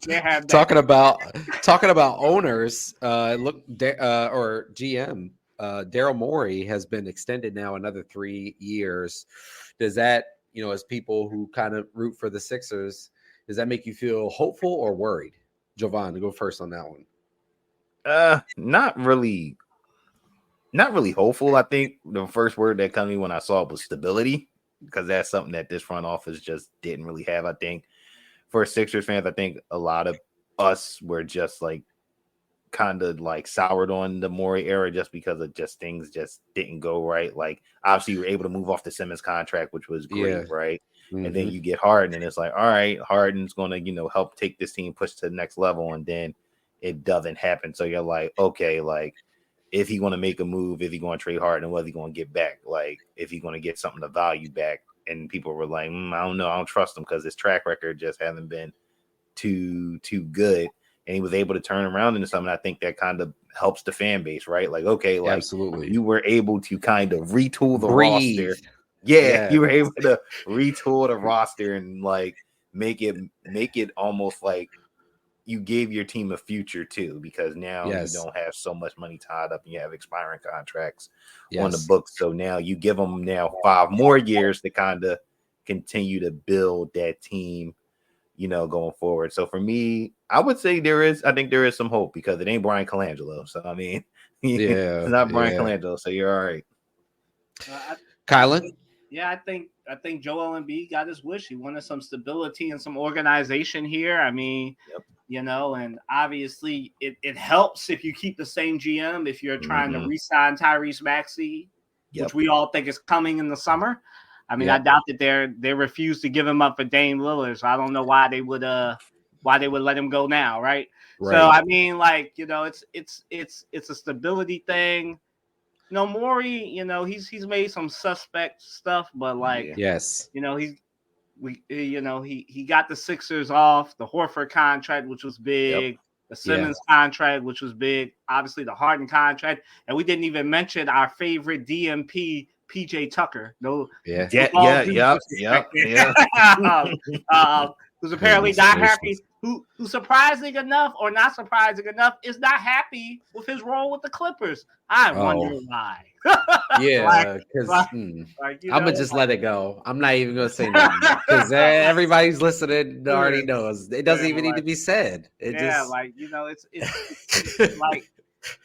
They have that. Talking about owners. Or GM. Daryl Morey has been extended now another 3 years. Does that, as people who kind of root for the Sixers, does that make you feel hopeful or worried? Jovan, go first on that one. Not really hopeful. I think the first word that came to me when I saw it was stability, because that's something that this front office just didn't really have. I think for Sixers fans, I think a lot of us were just like kind of like soured on the Morey era just because of just things just didn't go right. Like obviously you were able to move off the Simmons contract, which was great, right? Mm-hmm. And then you get Harden, and it's like, all right, Harden's gonna help take this team push to the next level, and then it doesn't happen. So you're like, okay, like if he's going to make a move, if he's going to trade Harden, what is he going to get back? Like if he's going to get something of value back. And people were like, I don't know, I don't trust him because his track record just hasn't been too good. And he was able to turn around into something. I think that kind of helps the fan base, right? Like, okay, like absolutely, you were able to kind of retool the roster. Yeah, you were able to retool the roster and like make it almost like you gave your team a future too, because now you don't have so much money tied up and you have expiring contracts on the books. So now you give them 5 more years to kind of continue to build that team, going forward. So for me, I would say I think there is some hope, because it ain't Brian Colangelo. So I mean, it's not Brian Colangelo. So you're all right. Kylan? Yeah, I think Joel Embiid got his wish. He wanted some stability and some organization here. I mean, and obviously it helps if you keep the same GM. If you're trying to re-sign Tyrese Maxey, which we all think is coming in the summer. I mean, Yep. I doubt that they refuse to give him up for Dame Lillard. So I don't know why they would let him go now, right? So I mean, like, you know, it's a stability thing. You know, Morey, you know, he's made some suspect stuff, but like, yes, you know, he got the Sixers off, the Horford contract, which was big, the Simmons contract, which was big, obviously the Harden contract, and we didn't even mention our favorite DMP, PJ Tucker. No, yeah. Who's apparently not happy, who surprising enough or not surprising enough is not happy with his role with the Clippers. I wonder why. Yeah, because I'm gonna just let it go. I'm not even gonna say nothing because everybody's listening already knows. It doesn't even need to be said. Like, you know, it's like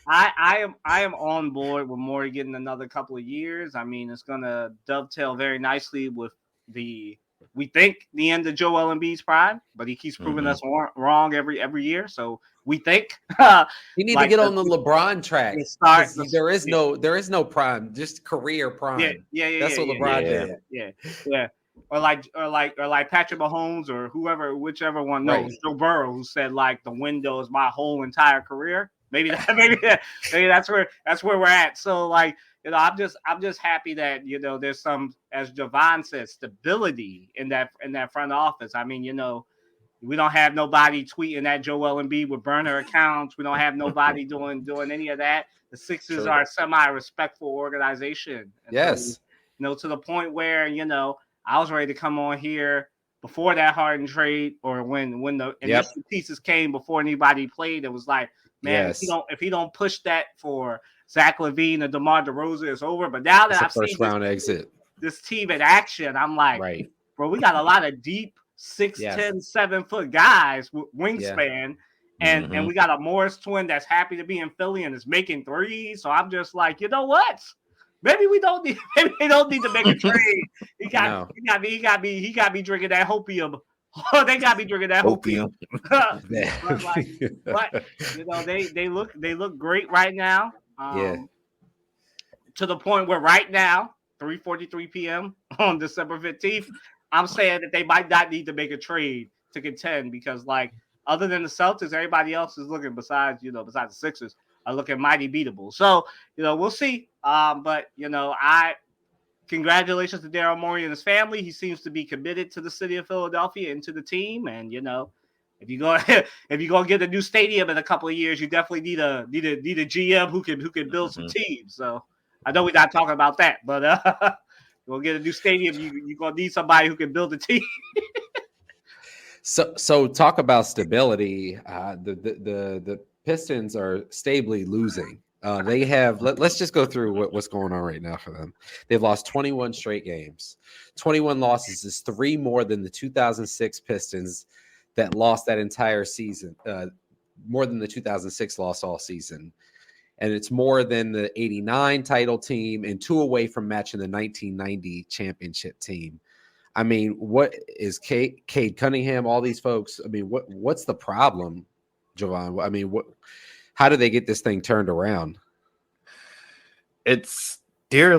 I am on board with Morey getting another couple of years. I mean, it's gonna dovetail very nicely with we think the end of Joel Embiid's prime, but he keeps proving us wrong every year. So we think you need to get on the LeBron track. There is no prime, just career prime. Yeah. That's what LeBron did. Yeah. Or like Patrick Mahomes or whichever one knows. Joe Burrow, who said like the window is my whole entire career. Maybe that's where we're at. So like, you know, I'm just happy that, you know, there's some, as Jovan said, stability in that front office. I mean, you know, we don't have nobody tweeting at Joel Embiid with burner accounts. We don't have nobody doing any of that. The Sixers are a semi-respectful organization. Yes. So, you know, to the point where, you know, I was ready to come on here before that Harden trade, or when the initial pieces came before anybody played. It was like, man, if he don't push that for Zach LaVine and DeMar DeRozan, it's over. But now that I've seen this team in action, I'm like, bro, we got a lot of deep 6'10", 7 foot guys with wingspan, and we got a Morris twin that's happy to be in Philly and is making threes. So I'm just like, you know what? Maybe they don't need to make a trade. He got me drinking that hopium. They got me drinking that hopium. but you know, they look great right now. To the point where right now, 3:43 p.m. on December 15th, I'm saying that they might not need to make a trade to contend, because like, other than the Celtics, everybody else is looking, besides the Sixers, are looking mighty beatable. So, you know, we'll see. But you know, congratulations to Daryl Morey and his family. He seems to be committed to the city of Philadelphia and to the team. And you know, if you go get a new stadium in a couple of years, you definitely need a GM who can build some teams. So I know we're not talking about that, but we'll get a new stadium. You're gonna need somebody who can build a team. So talk about stability. The Pistons are stably losing. They have. Let's just go through what's going on right now for them. They've lost 21 straight games. 21 losses is 3 more than the 2006 Pistons that lost that entire season. More than the 2006 loss all season, and it's more than the 89 title team, and 2 away from matching the 1990 championship team. I mean, what is Cade Cunningham, all these folks? I mean, what's the problem, Jovan? I mean, how do they get this thing turned around? They're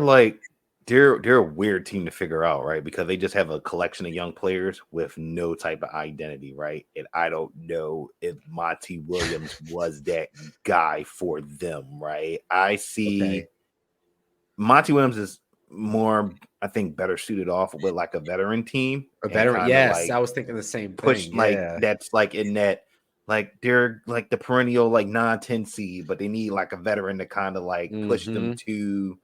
a weird team to figure out, right? Because they just have a collection of young players with no type of identity, right? And I don't know if Monty Williams was that guy for them, right? I see Monty Williams is more, I think, better suited off with like a veteran team. A veteran, yes. I was thinking the same thing. That's like in that, like they're like the perennial like 9-10 seed, but they need like a veteran to kind of like push them to,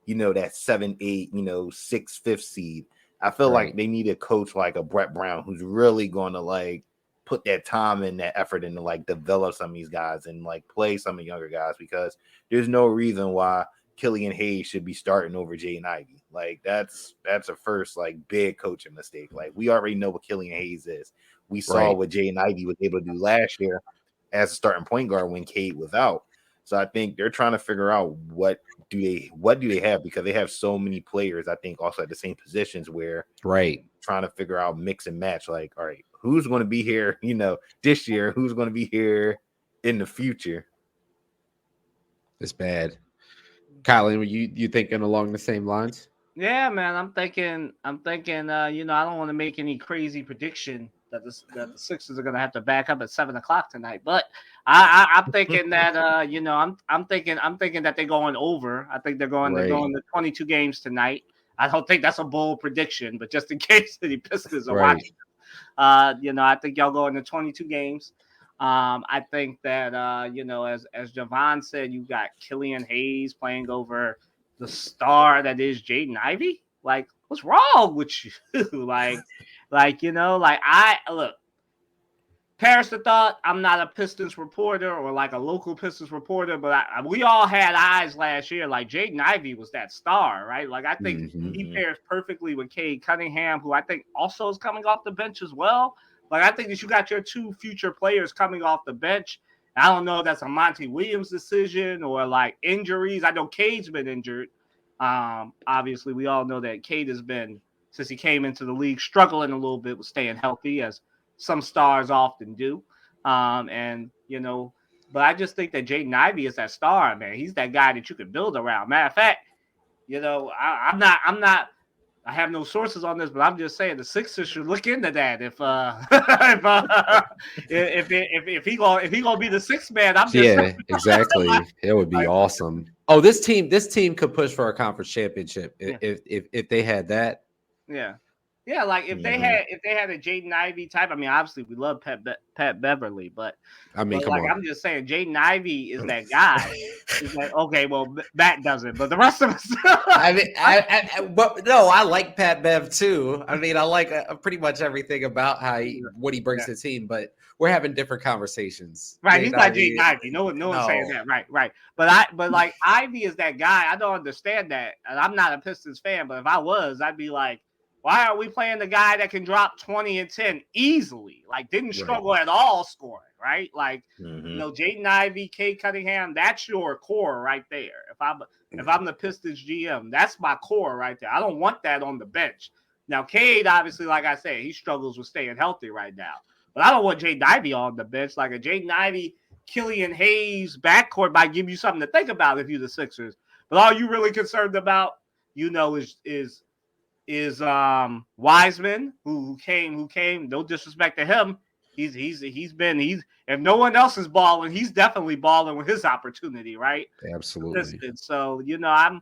you know, that 7-8, you know, 6th, 5th seed. I feel like they need a coach like a Brett Brown who's really going to like put that time and that effort into like develop some of these guys and like play some of the younger guys, because there's no reason why Killian Hayes should be starting over Jaden Ivey. Like that's a first like big coaching mistake. Like we already know what Killian Hayes is. We saw what Jaden Ivey was able to do last year as a starting point guard when Cade was out. So I think they're trying to figure out what do they have, because they have so many players, I think, also at the same positions where trying to figure out mix and match. Like, all right, who's going to be here, you know, this year? Who's going to be here in the future? It's bad. Kylan, were you thinking along the same lines? Yeah, man. I'm thinking. I don't want to make any crazy prediction that the Sixers are gonna have to back up at 7:00 tonight. But I'm thinking that I'm thinking that they're going over. I think they're going Right. to 22 games tonight. I don't think that's a bold prediction, but just in case the Pistons are Right. watching, I think y'all go into 22 games. I think that as Jovan said, you got Killian Hayes playing over the star that is Jaden Ivey. Like, what's wrong with you? I look. Paris the thought I'm not a Pistons reporter or like a local Pistons reporter, but we all had eyes last year. Like Jaden Ivey was that star, right? Like I think he pairs perfectly with Cade Cunningham, who I think also is coming off the bench as well. Like I think that you got your two future players coming off the bench. I don't know if that's a Monty Williams decision or like injuries. I know Cade's been injured. Obviously, we all know that Cade has been, since he came into the league, struggling a little bit with staying healthy, as some stars often do. But I just think that Jaden Ivey is that star, man. He's that guy that you can build around. Matter of fact, I have no sources on this, but I'm just saying the Sixers should look into that. If he gonna be the sixth man, I'm just saying. Exactly. It would be awesome. Oh, this team could push for a conference championship if they had that. Yeah. Yeah, like if they had a Jaden Ivey type, I mean, obviously we love Pat Beverly, but come on. I'm just saying Jaden Ivey is that guy. He's like, okay, well, Matt doesn't, but the rest of us. I like Pat Bev too. I mean, I like pretty much everything about what he brings to the team, but we're having different conversations. Right, he's not Jaden Ivey. No one's saying that. Right. But like Ivey is that guy. I don't understand that, and I'm not a Pistons fan, but if I was, I'd be like, why are we playing the guy that can drop 20 and 10 easily? Like, didn't struggle at all scoring, right? Like, Jaden Ivey, Cade Cunningham, that's your core right there. If I'm the Pistons GM, that's my core right there. I don't want that on the bench. Now, Cade, obviously, like I said, he struggles with staying healthy right now. But I don't want Jaden Ivey on the bench. Like a Jaden Ivey, Killian Hayes backcourt might give you something to think about if you're the Sixers. But all you really concerned about, is Wiseman, who came. No disrespect to him. He's if no one else is balling, he's definitely balling with his opportunity, right? Absolutely. And so I'm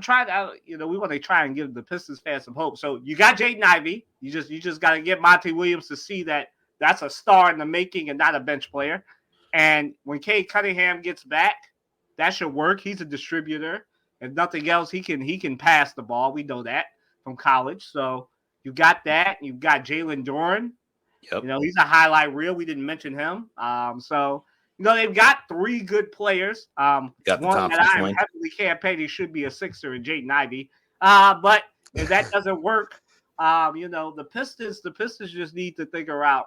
trying to we want to try and give the Pistons fans some hope. So you got Jaden Ivey. You just got to get Monty Williams to see that that's a star in the making and not a bench player. And when Cade Cunningham gets back, that should work. He's a distributor. If nothing else, he can pass the ball. We know that from college. So you got that. You've got Jalen Duren. Yep. He's a highlight reel. We didn't mention him. So they've got three good players. One that I am heavily campaigning should be a Sixer in Jaden Ivey. But if that doesn't work, the Pistons just need to figure out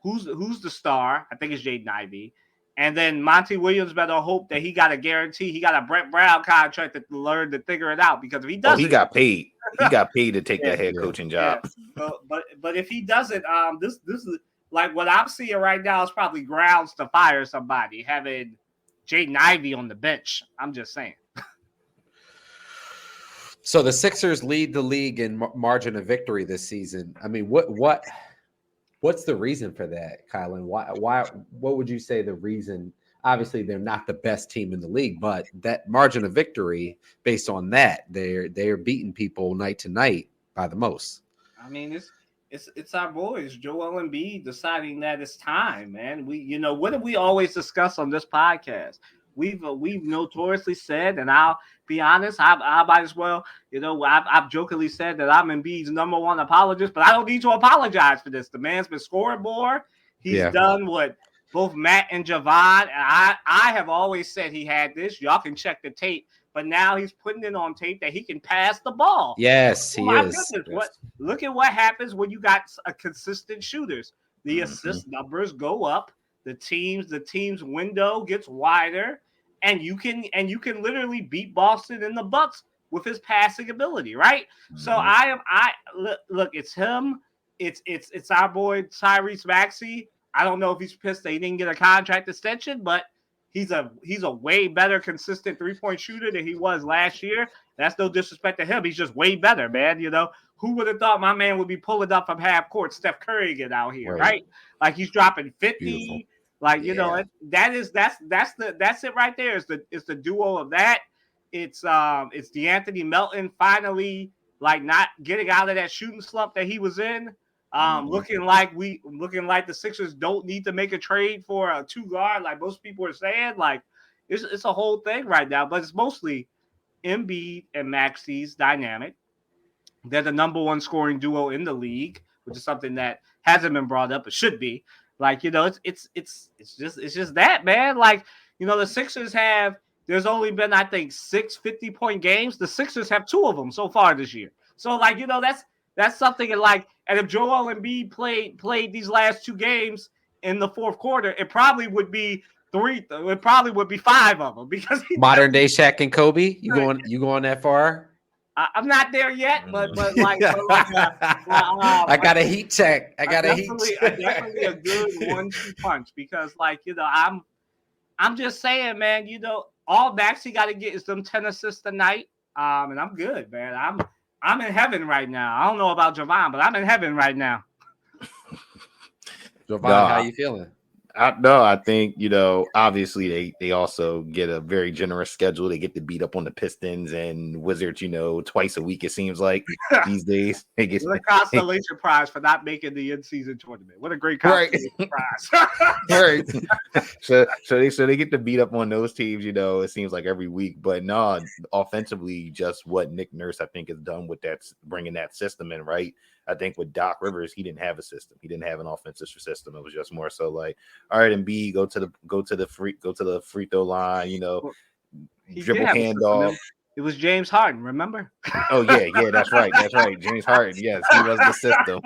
who's the star. I think it's Jaden Ivey. And then Monty Williams better hope that he got a guarantee. He got a Brett Brown contract to learn to figure it out. Because if he doesn't, he got paid. He got paid to take that head coaching job. Yeah. But if he doesn't, this is like what I'm seeing right now is probably grounds to fire somebody, having Jaden Ivey on the bench. I'm just saying. So the Sixers lead the league in margin of victory this season. I mean, what's the reason for that, Kylan? Why? What would you say the reason? Obviously, they're not the best team in the league, but that margin of victory, based on that, they're beating people night to night by the most. I mean, it's our boys, Joel Embiid, deciding that it's time, man. What do we always discuss on this podcast? We've notoriously said, and I'll be honest, I might as well, I've jokingly said that I'm Embiid's number one apologist, but I don't need to apologize for this. The man's been scoring more. He's done what both Matt and Jovan, and I have always said he had this. Y'all can check the tape, but now he's putting it on tape that he can pass the ball. Yes, he is. Goodness, look at what happens when you got a consistent shooters. The assist numbers go up. The team's window gets wider. And you can literally beat Boston and the Bucks with his passing ability, right? So look, it's him, it's our boy Tyrese Maxey. I don't know if he's pissed that he didn't get a contract extension, but he's a way better consistent 3-point shooter than he was last year. That's no disrespect to him. He's just way better, man. Who would have thought my man would be pulling up from half court, Steph Curry get out here, right? Like he's dropping 50. Beautiful. Like that's it right there. It's the duo of that. It's DeAnthony Melton finally like not getting out of that shooting slump that he was in. Looking like the Sixers don't need to make a trade for a 2 guard like most people are saying. Like it's a whole thing right now, but it's mostly Embiid and Maxi's dynamic. They're the number 1 scoring duo in the league, which is something that hasn't been brought up, but should be. Like, it's just that, man. Like, the Sixers there's only been, I think, 6 50-point games. The Sixers have 2 of them so far this year. So, like, that's something. And if Joel Embiid played these last 2 games in the fourth quarter, it probably would be 3. It probably would be 5 of them because modern day Shaq and Kobe. You going that far? I'm not there yet, but like, I got a heat check. Definitely a good 1-2 punch because, like, I'm just saying, man. All Maxey got to get is them 10 assists tonight, and I'm good, man. I'm in heaven right now. I don't know about Jovan, but I'm in heaven right now. Jovan, how you feeling? I think, obviously they also get a very generous schedule. They get to beat up on the Pistons and Wizards, twice a week, it seems like these days. They get a consolation prize for not making the in-season tournament. What a great consolation prize. Right. So they get to beat up on those teams, it seems like every week. But no, offensively, just what Nick Nurse, I think, has done with that, bringing that system in, right? I think with Doc Rivers, he didn't have a system. He didn't have an offensive system. It was just more so like, all right, Embiid, go to the free throw line, dribble handoff. It was James Harden, remember? Oh yeah, that's right. James Harden, yes, he was the system.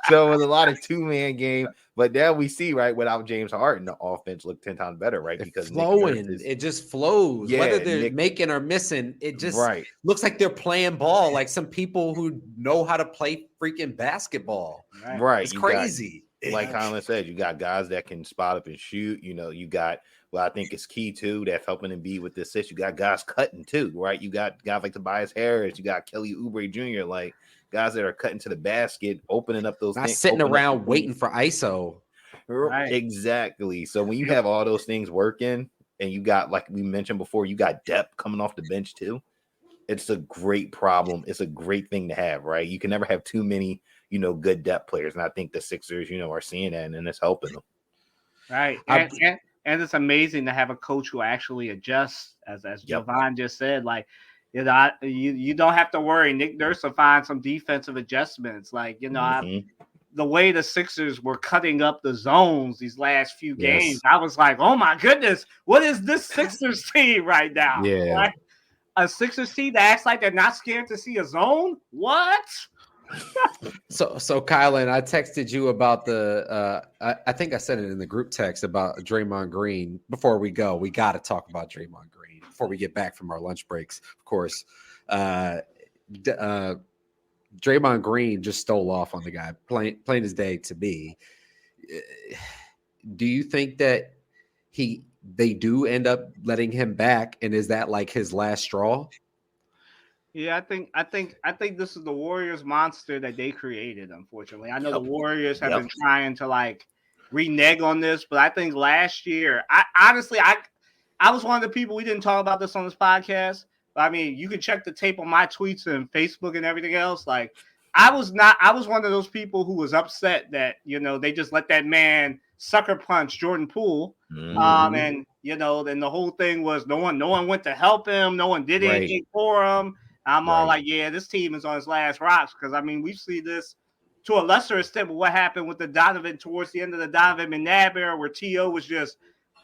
So it was a lot of 2-man game, but now we see, right, without James Harden, the offense looked 10 times better, right? Because it just flows. Yeah, whether they're making or missing, it just looks like they're playing ball, like some people who know how to play freaking basketball. Right. It's crazy. Like Kylan said, you got guys that can spot up and shoot. You got, well, I think it's key too, that's helping him be with the assist. You got guys cutting too, right? You got guys like Tobias Harris, you got Kelly Oubre Jr., like guys that are cutting to the basket, opening up those things. Not sitting around waiting for ISO. Right. Exactly. So when you have all those things working and you got, like we mentioned before, you got depth coming off the bench too, it's a great problem. It's a great thing to have, right? You can never have too many, good depth players. And I think the Sixers, are seeing that and it's helping them. Right. And it's amazing to have a coach who actually adjusts, as Jovan just said, like, you don't have to worry. Nick Nurse will find some defensive adjustments. Like, the way the Sixers were cutting up the zones these last few games, I was like, oh my goodness, what is this Sixers team right now? Yeah. Like, a Sixers team that acts like they're not scared to see a zone? What? So Kylan, I texted you about I think I said it in the group text about Draymond Green. Before we go, we got to talk about Draymond Green before we get back from our lunch breaks, of course. Draymond Green just stole off on the guy, plain as day to me. Do you think that they do end up letting him back, and is that like his last straw? Yeah, I think this is the Warriors monster that they created. Unfortunately, I know the Warriors have been trying to like renege on this, but I think last year, I honestly was one of the people, we didn't talk about this on this podcast. But I mean, you can check the tape on my tweets and Facebook and everything else. Like, I was one of those people who was upset that they just let that man sucker punch Jordan Poole, and then the whole thing was no one went to help him, no one did anything for him. I'm all like, yeah, this team is on his last rocks, because I mean, we see this to a lesser extent with what happened with the Donovan towards the end of the Donovan McNabb era, where T.O. was just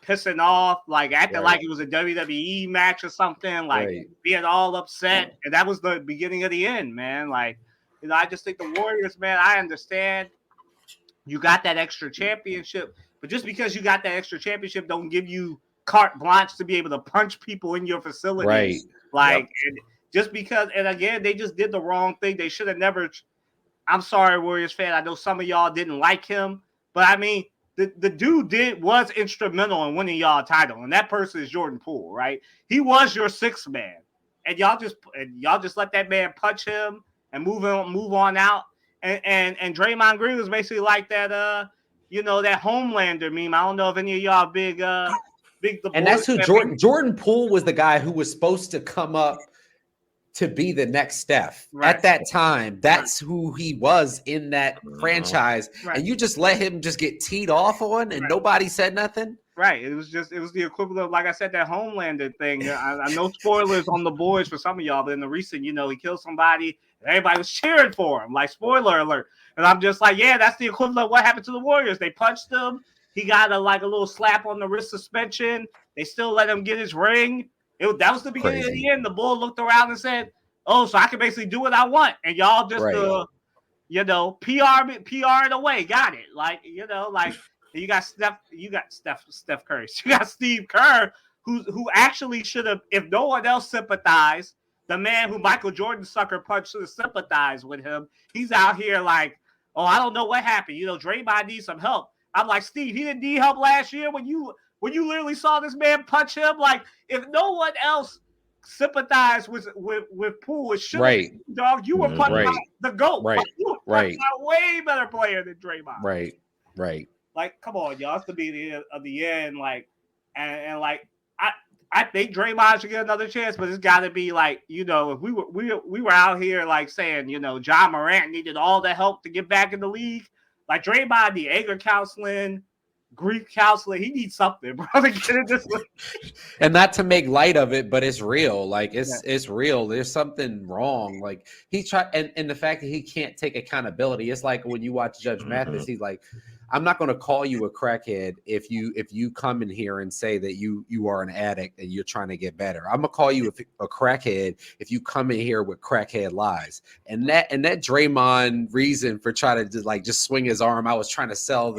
pissing off, like acting like it was a WWE match or something, like being all upset, and that was the beginning of the end, man. Like, I just think the Warriors, man, I understand you got that extra championship, but just because you got that extra championship don't give you carte blanche to be able to punch people in your facilities. Like, and just because, and again, they just did the wrong thing. They should have never. I'm sorry, Warriors fan. I know some of y'all didn't like him, but I mean, the dude was instrumental in winning y'all a title, and that person is Jordan Poole, right? He was your sixth man, and y'all just let that man punch him and move on out. And Draymond Green was basically like that, that Homelander meme. I don't know if any of y'all big. And that's who Jordan Poole was, the guy who was supposed to come up to be the next Steph. Right. At that time. That's who he was in that franchise. Right. And you just let him just get teed off on, and nobody said nothing. Right. It was the equivalent of, like I said, that Homelander thing. I know spoilers on the boys for some of y'all, but in the recent, he killed somebody and everybody was cheering for him. Like, spoiler alert. And I'm just like, yeah, that's the equivalent of what happened to the Warriors. They punched him. He got a little slap on the wrist suspension. They still let him get his ring. That was the beginning of the end. The Bull looked around and said, "Oh, so I can basically do what I want," and y'all just PR it away. Got it? You got Steph Curry. You got Steve Kerr, who actually should have, if no one else sympathized, the man who Michael Jordan sucker punched should have sympathized with him. He's out here like, "Oh, I don't know what happened. Draymond needs some help." I'm like, Steve, he didn't need help last year when you literally saw this man punch him. Like, if no one else sympathized with Poole, dog, you were punching out the GOAT. Right. You were punching out way better player than Draymond. Right. Like, come on, y'all. It's to be the end. Like, and I think Draymond should get another chance, but it's got to be like, if we were out here like saying, John Morant needed all the help to get back in the league. Like, Draymond need anger counseling, grief counseling. He needs something, bro, to get in this league. And not to make light of it, but it's real. Like, it's real. There's something wrong. Like, he tried, and the fact that he can't take accountability. It's like when you watch Judge Mathis, he's like, I'm not going to call you a crackhead if you come in here and say that you are an addict and you're trying to get better. I'm going to call you a crackhead if you come in here with crackhead lies. And that Draymond reason for trying to just swing his arm, I was trying to sell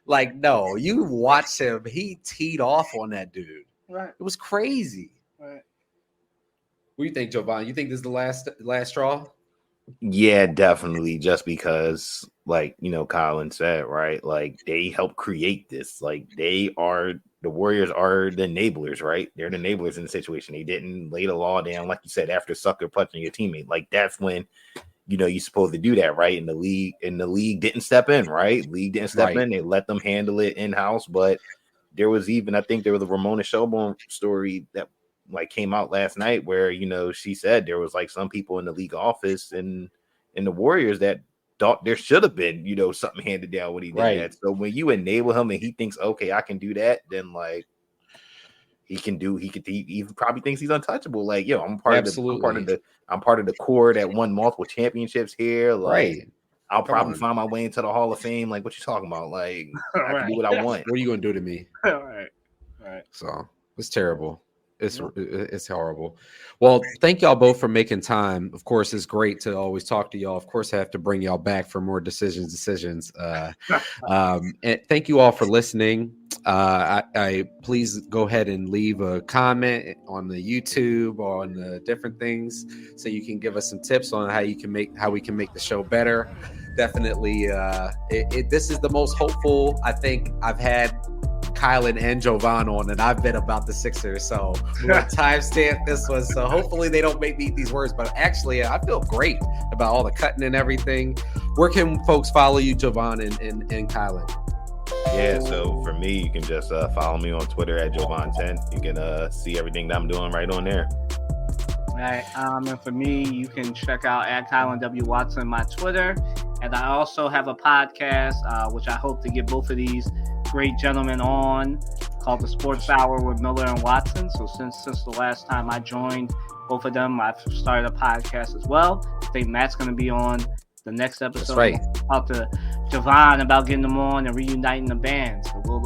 no, you watch him. He teed off on that dude. Right. It was crazy. Right. What do you think, Jovan? You think this is the last straw? Yeah, definitely. Just because, Kylan said, right? Like, they helped create this. Like, the Warriors are the enablers, right? They're the enablers in the situation. They didn't lay the law down, like you said, after sucker punching your teammate. Like, that's when, you're supposed to do that, right? And the league didn't step in, right? League didn't step in. They let them handle it in-house. But there was I think there was a Ramona Shelburne story that came out last night where, she said there was some people in the league office and in the Warriors that thought there should have been, something handed down when he did that. So when you enable him and he thinks, okay, I can do that, then he probably thinks he's untouchable. Like, I'm part of the core that won multiple championships here. Like, I'll probably find my way into the Hall of Fame. Like, what you talking about? Like, I can do what I want. What are you going to do to me? All right. So it's terrible. It's horrible. Well, thank y'all both for making time. Of course, it's great to always talk to y'all. Of course, I have to bring y'all back for more decisions. And thank you all for listening. I please go ahead and leave a comment on the YouTube or on the different things so you can give us some tips on how we can make the show better. Definitely, this is the most hopeful I think I've had Kylan and Jovan on, and I've been about the Sixers, so we're gonna timestamp this one. So hopefully they don't make me eat these words, but actually I feel great about all the cutting and everything. Where can folks follow you, Jovan and Kylan? Yeah, so for me, you can just follow me on Twitter at Jovan10. You can see everything that I'm doing right on there. All right, and for me, you can check out at Kylan W. Watson, my Twitter. And I also have a podcast, which I hope to get both of these great gentlemen on, called The Sports Hour with Miller and Watson. So since the last time I joined both of them, I've started a podcast as well. I think Matt's going to be on the next episode. That's right. We'll talk to Jovan about getting them on and reuniting the band. So we'll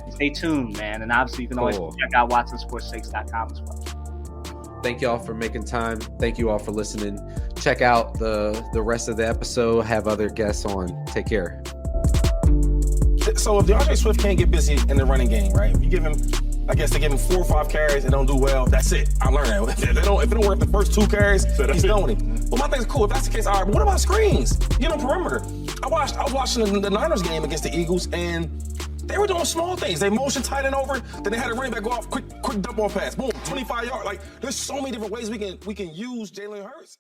stay tuned, man. And obviously you can always check out WatsonSportsTakes.com as well. Thank you all for making time. Thank you all for listening. Check out the rest of the episode. Have other guests on. Take care. So if DeAndre Swift can't get busy in the running game, right? If you give him, I guess they give him 4 or 5 carries and don't do well, that's it. I learned that. If it don't work the first 2 carries, he's done with him. Well, my thing's cool. If that's the case, all right. But what about screens? Perimeter. I was watching the Niners game against the Eagles, and they were doing small things. They motion tight end over, then they had a running back go off, quick dump off pass, boom, 25 yards. Like, there's so many different ways we can use Jalen Hurts.